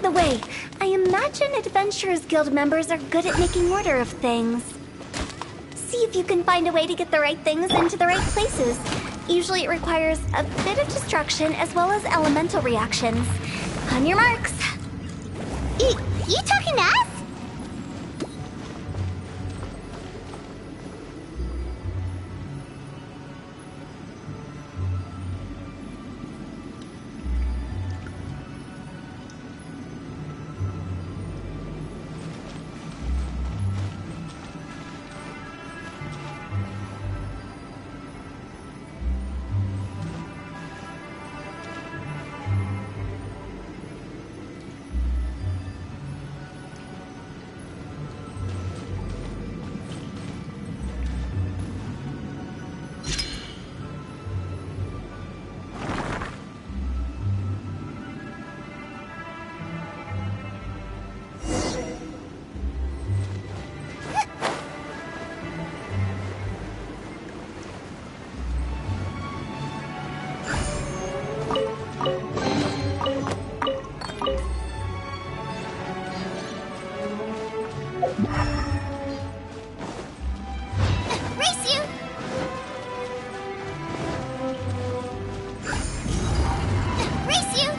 the way, I imagine Adventurers Guild members are good at making order of things. See if you can find a way to get the right things into the right places. Usually it requires a bit of destruction as well as elemental reactions. On your marks. You talking to us? Race you! Race you!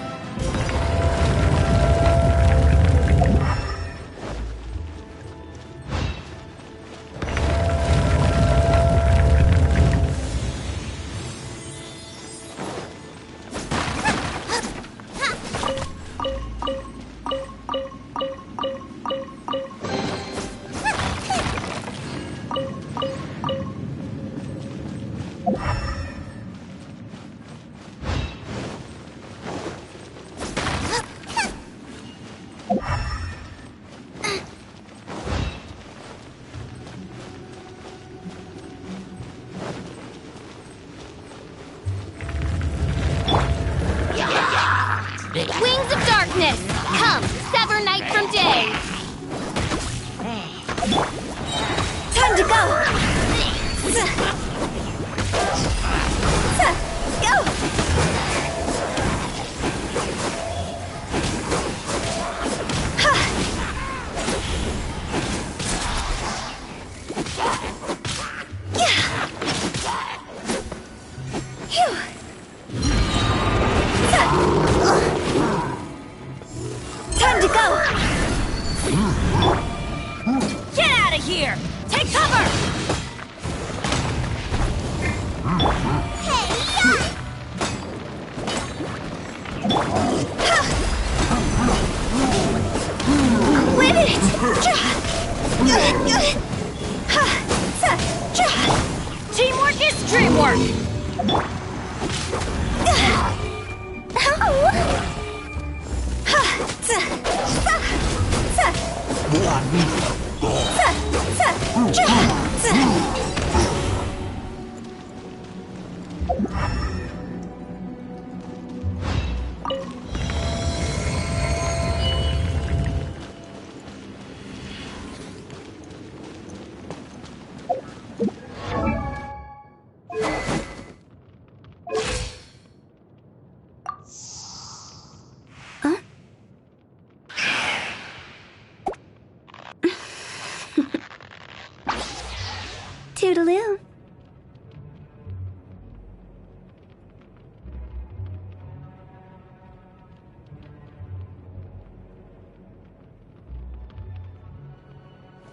Wings of darkness! Come, sever night from day! Time to go! Go! Time to go! Get out of here! Take cover! Quit it! Teamwork is dreamwork! Toodaloo.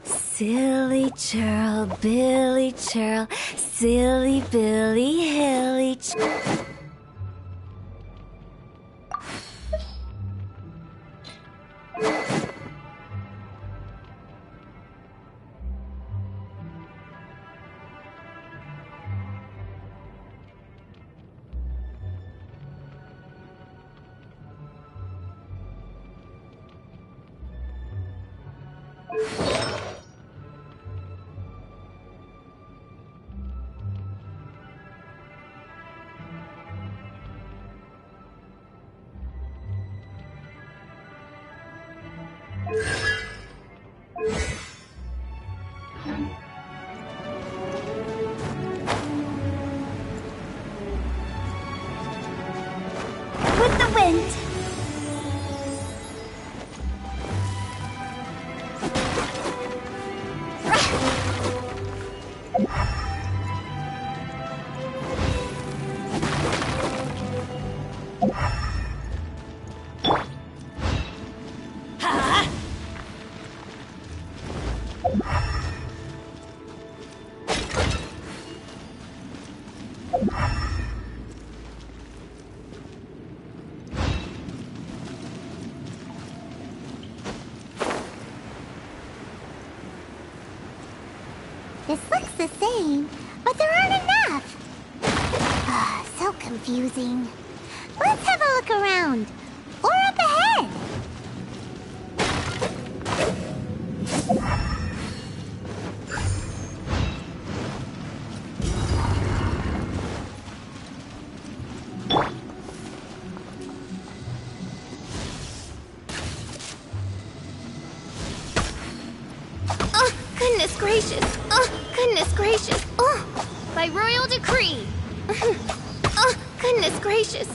Silly churl, Billy churl, silly Billy, hilly churl. This looks the same, but there aren't enough. So confusing. Let's have a look around. Or up ahead. Oh, goodness gracious. Oh, goodness gracious. Oh, by royal decree. Oh, goodness gracious.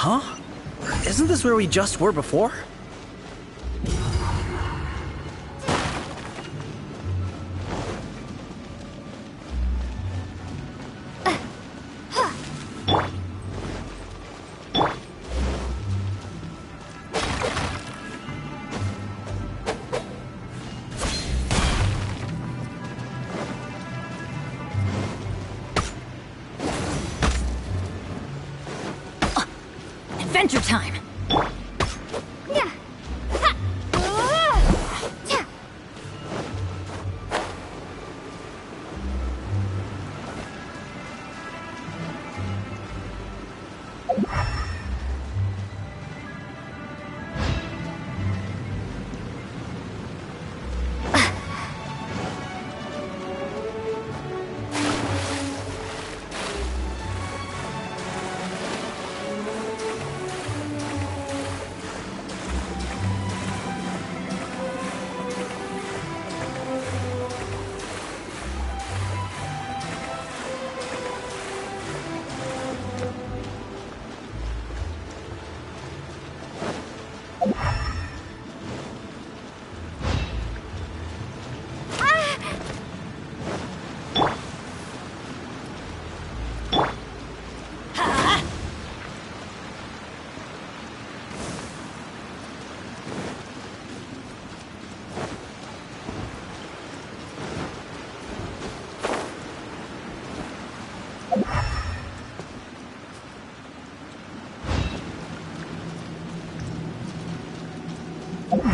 Huh? Isn't this where we just were before? Adventure time! Yeah. Ha. Yeah.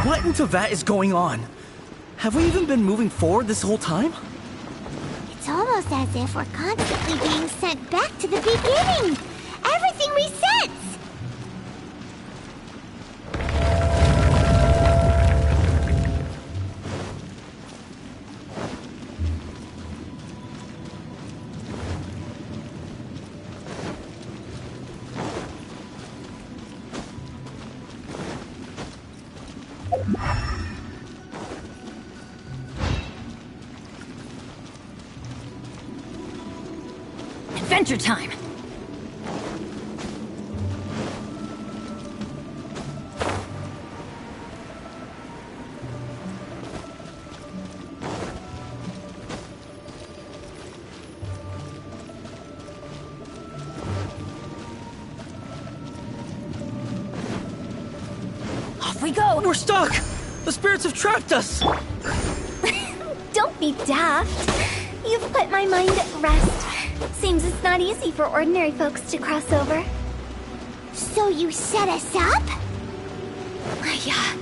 What into that is going on? Have we even been moving forward this whole time? It's almost as if we're constantly being sent back to the beginning. Everything resets. Adventure time! Off we go! We're stuck! The spirits have trapped us! Don't be daft. You've put my mind at rest. Seems it's not easy for ordinary folks to cross over. So you set us up? Yeah.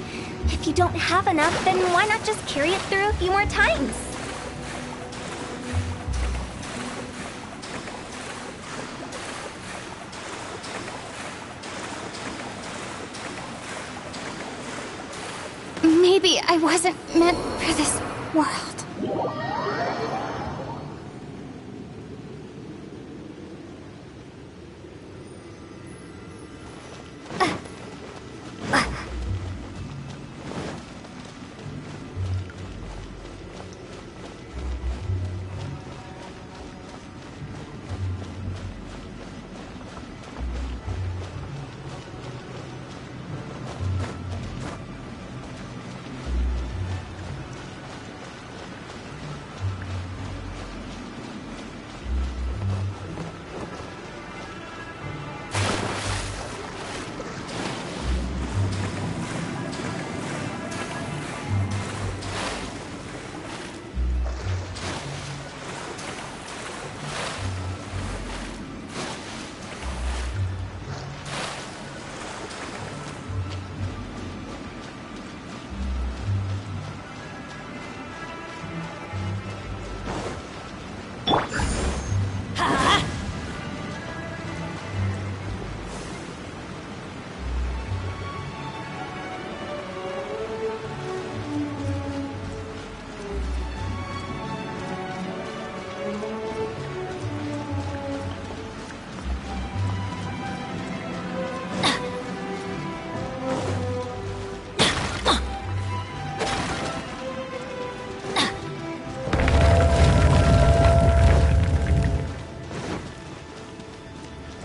If you don't have enough, then why not just carry it through a few more times? Maybe I wasn't meant for this world.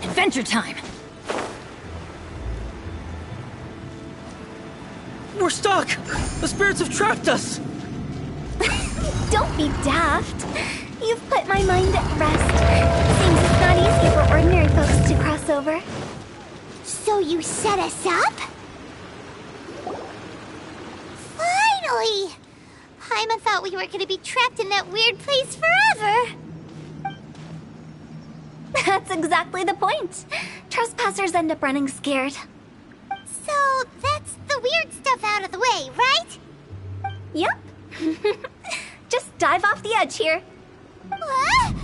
Adventure time! We're stuck! The spirits have trapped us! Don't be daft. You've put my mind at rest. Seems it's not easy for ordinary folks to cross over. So you set us up? Finally! Paimon thought we were gonna be trapped in that weird place forever. That's exactly the point. Trespassers end up running scared. So that's the weird stuff out of the way, right? Yep. Just dive off the edge here. What?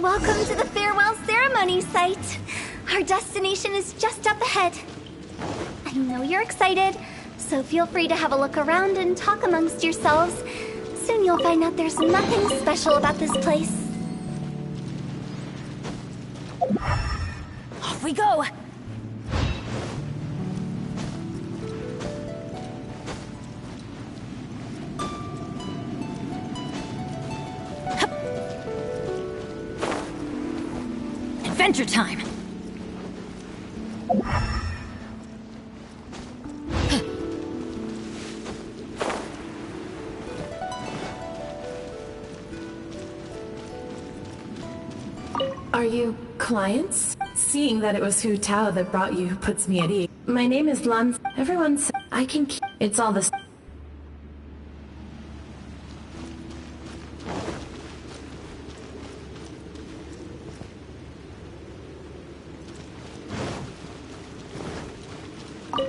Welcome to the farewell ceremony site. Our destination is just up ahead. I know you're excited, so feel free to have a look around and talk amongst yourselves. Soon you'll find out there's nothing special about this place. Off we go! Adventure time! Are you clients? Seeing that it was Hu Tao that brought you puts me at ease. My name is Lan. Everyone says I can keep. It's all the.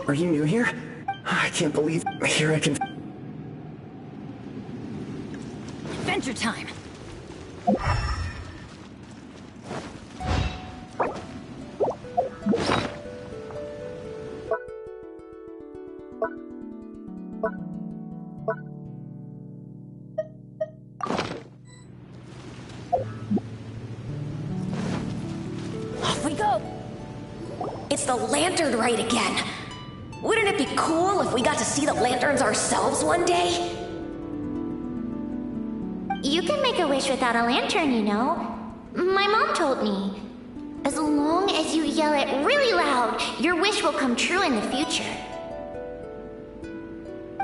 Are you new here? I can't believe here I can. Adventure time! Off we go! It's the lantern rite again. Wouldn't it be cool if we got to see the lanterns ourselves one day? You can make a wish without a lantern, you know. My mom told me. As long as you yell it really loud, your wish will come true in the future.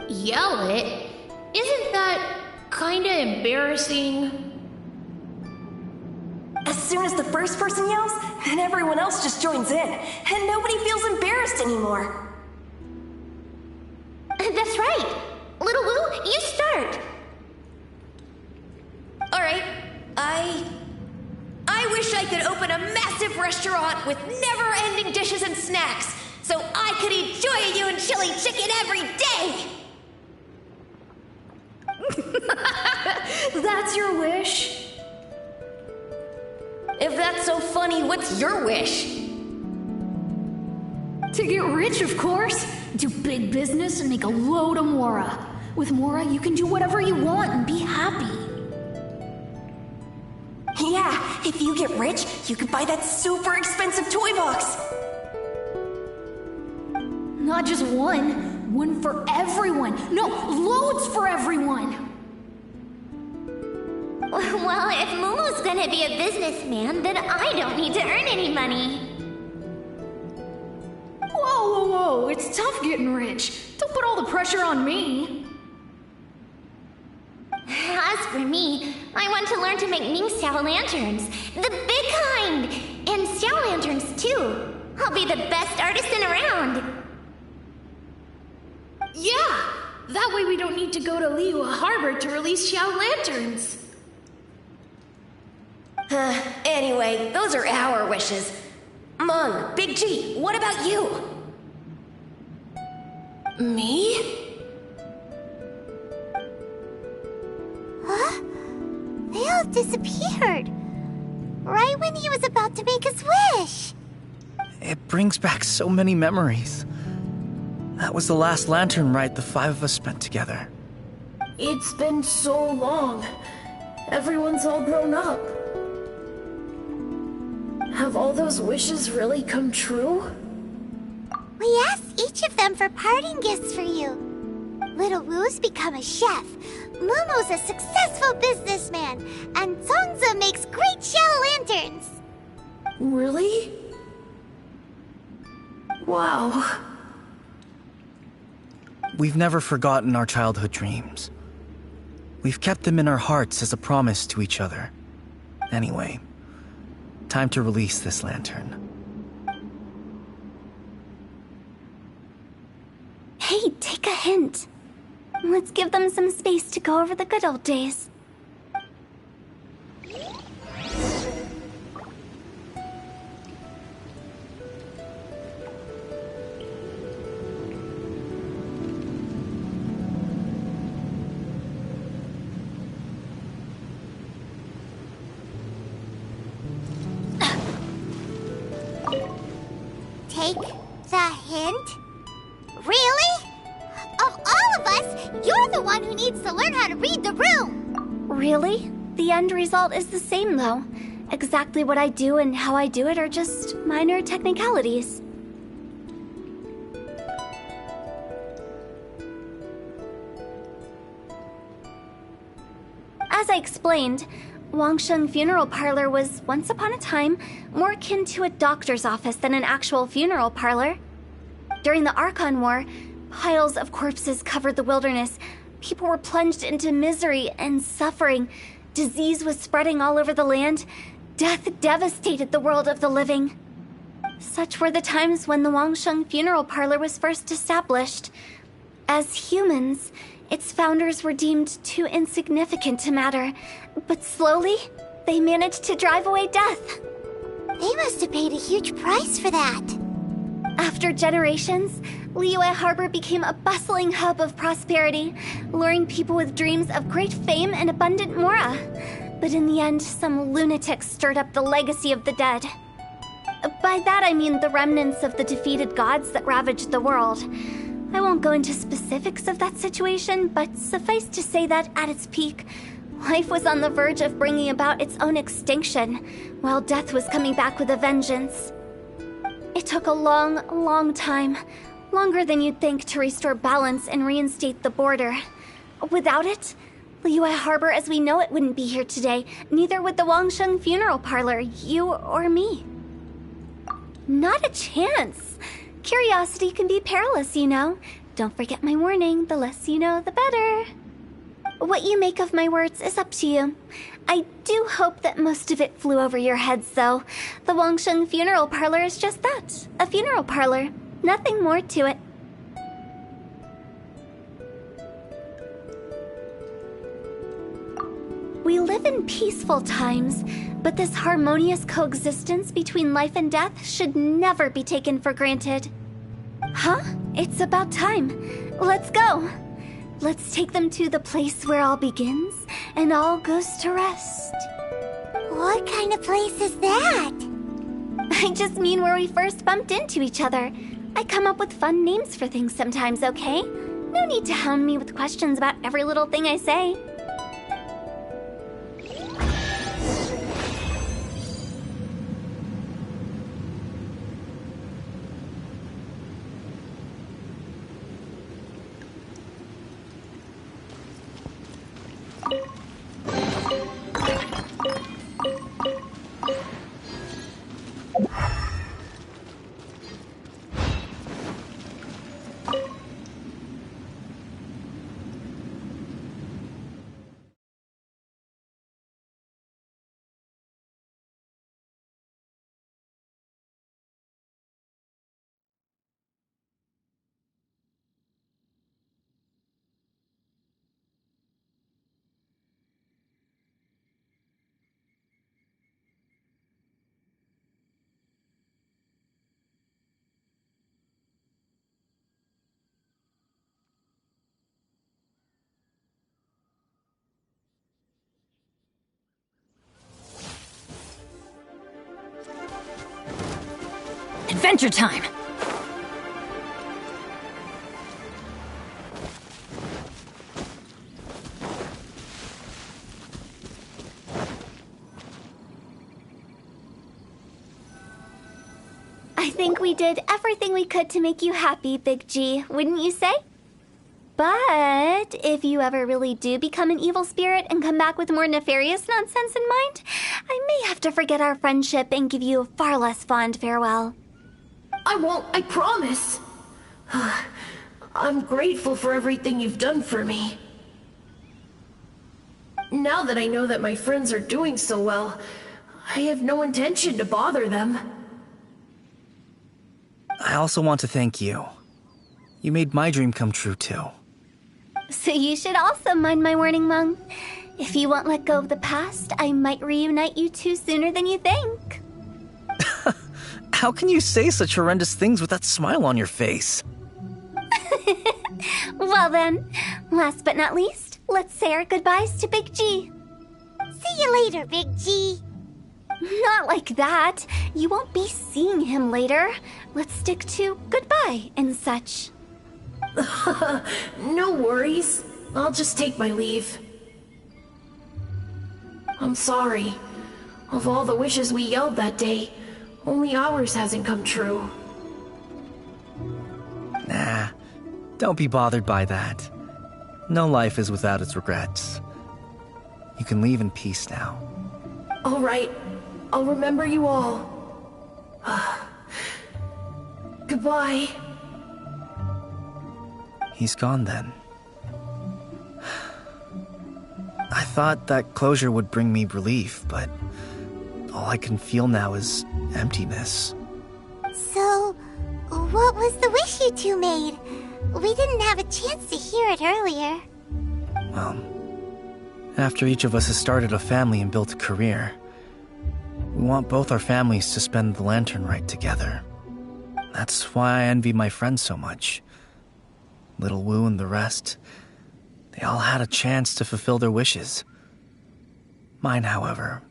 Yell it? Isn't that kinda embarrassing? As soon as the first person yells, then everyone else just joins in, and nobody feels embarrassed anymore. That's right. Little Wu, you start. Alright, I wish I could open a massive restaurant with never-ending dishes and snacks, so I could eat Joy and chili chicken every day! That's your wish? If that's so funny, what's your wish? To get rich, of course. Do big business and make a load of Mora. With Mora, you can do whatever you want and be happy. Yeah, if you get rich, you could buy that super expensive toy box. Not just one. One for everyone. No, loads for everyone. Well, if Momo's gonna be a businessman, then I don't need to earn any money. Whoa, whoa, whoa. It's tough getting rich. Don't put all the pressure on me. As for me, I want to learn to make Ming Xiao lanterns. The big kind! And Xiao lanterns, too. I'll be the best artisan around. Yeah! That way we don't need to go to Liyue Harbor to release Xiao lanterns. Anyway, those are our wishes. Mung, Big G, what about you? Me? Huh? They all disappeared. Right when he was about to make his wish. It brings back so many memories. That was the last lantern ride the five of us spent together. It's been so long. Everyone's all grown up. Have all those wishes really come true? We asked each of them for parting gifts for you. Little Wu's become a chef, Momo's a successful businessman, and Zongzi makes great Xiao lanterns. Really? Wow. We've never forgotten our childhood dreams. We've kept them in our hearts as a promise to each other. Anyway, time to release this lantern. Hey, take a hint. Let's give them some space to go over the good old days. take the hint? Really? Of all of us, you're the one who needs to learn how to read the room! Really? The end result is the same, though. Exactly what I do and how I do it are just minor technicalities. As I explained, Wangsheng Funeral Parlor was, once upon a time, more akin to a doctor's office than an actual funeral parlor. During the Archon War, piles of corpses covered the wilderness. People were plunged into misery and suffering. Disease was spreading all over the land. Death devastated the world of the living. Such were the times when the Wangsheng Funeral Parlor was first established. As humans, its founders were deemed too insignificant to matter, but slowly, they managed to drive away death. They must have paid a huge price for that. After generations, Liyue Harbor became a bustling hub of prosperity, luring people with dreams of great fame and abundant mora. But in the end, some lunatics stirred up the legacy of the dead. By that I mean the remnants of the defeated gods that ravaged the world. I won't go into specifics of that situation, but suffice to say that at its peak, life was on the verge of bringing about its own extinction, while death was coming back with a vengeance. It took a long, long time, longer than you'd think, to restore balance and reinstate the border. Without it, Liyue Harbor as we know it wouldn't be here today, neither would the Wangsheng Funeral Parlor, you or me. Not a chance. Curiosity can be perilous, you know. Don't forget my warning, the less you know, the better. What you make of my words is up to you. I do hope that most of it flew over your heads, though. The Wangsheng Funeral Parlor is just that, a funeral parlor. Nothing more to it. We live in peaceful times, but this harmonious coexistence between life and death should never be taken for granted. Huh? It's about time. Let's go. Let's take them to the place where all begins and all goes to rest. What kind of place is that? I just mean where we first bumped into each other. I come up with fun names for things sometimes, okay? No need to hound me with questions about every little thing I say. Adventure time! I think we did everything we could to make you happy, Big G, wouldn't you say? But if you ever really do become an evil spirit and come back with more nefarious nonsense in mind, I may have to forget our friendship and give you a far less fond farewell. I won't, I promise. I'm grateful for everything you've done for me. Now that I know that my friends are doing so well, I have no intention to bother them. I also want to thank you. You made my dream come true, too. So you should also mind my warning, Mung. If you won't let go of the past, I might reunite you two sooner than you think. How can you say such horrendous things with that smile on your face? Well then, last but not least, let's say our goodbyes to Big G. See you later, Big G. Not like that. You won't be seeing him later. let's stick to goodbye and such. No worries. I'll just take my leave. I'm sorry. Of all the wishes we yelled that day, only ours hasn't come true. Nah, don't be bothered by that. No life is without its regrets. You can leave in peace now. All right. I'll remember you all. Goodbye. He's gone then. I thought that closure would bring me relief, but all I can feel now is emptiness. So, what was the wish you two made? We didn't have a chance to hear it earlier. Well, after each of us has started a family and built a career, we want both our families to spend the Lantern Rite together. That's why I envy my friends so much. Little Wu and the rest, they all had a chance to fulfill their wishes. Mine, however,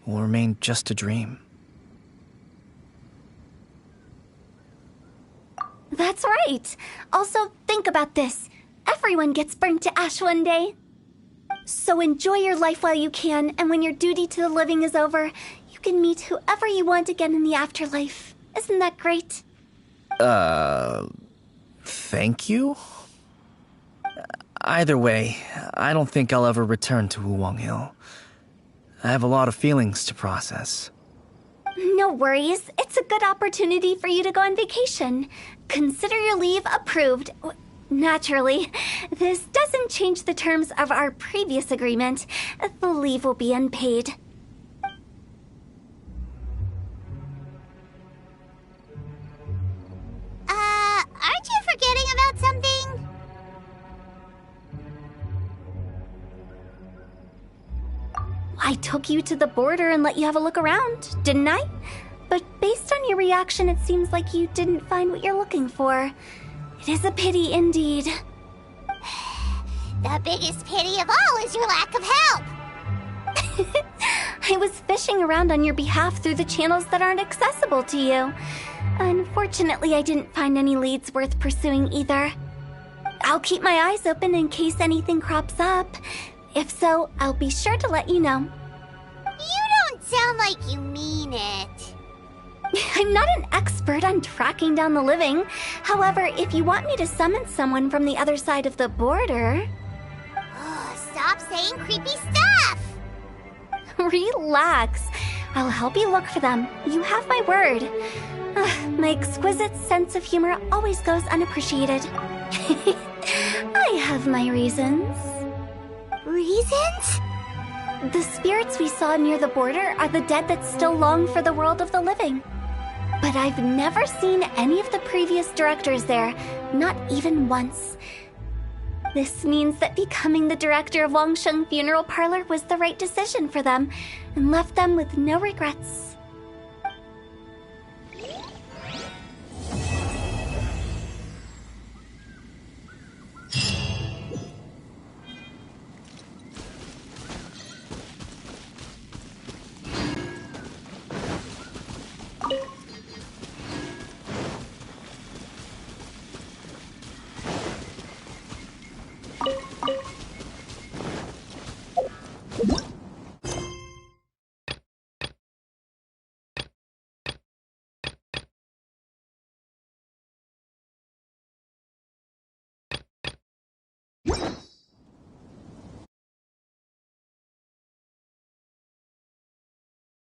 will remain just a dream. That's right. Also, think about this. Everyone gets burnt to ash one day. So enjoy your life while you can, and when your duty to the living is over, you can meet whoever you want again in the afterlife. Isn't that great? Thank you? Either way, I don't think I'll ever return to Wuwang Hill. I have a lot of feelings to process. No worries. It's a good opportunity for you to go on vacation. Consider your leave approved. Naturally, this doesn't change the terms of our previous agreement. The leave will be unpaid. Aren't you forgetting about something? I took you to the border and let you have a look around, didn't I? But based on your reaction, it seems like you didn't find what you're looking for. It is a pity indeed. The biggest pity of all is your lack of help. I was fishing around on your behalf through the channels that aren't accessible to you. Unfortunately, I didn't find any leads worth pursuing either. I'll keep my eyes open in case anything crops up. If so, I'll be sure to let you know. You don't sound like you mean it. I'm not an expert on tracking down the living. However, if you want me to summon someone from the other side of the border... Stop saying creepy stuff! Relax. I'll help you look for them. You have my word. My exquisite sense of humor always goes unappreciated. I have my reasons. Reasons? The spirits we saw near the border are the dead that still long for the world of the living. But I've never seen any of the previous directors there, not even once. This means that becoming the director of Wangsheng Funeral Parlor was the right decision for them, and left them with no regrets.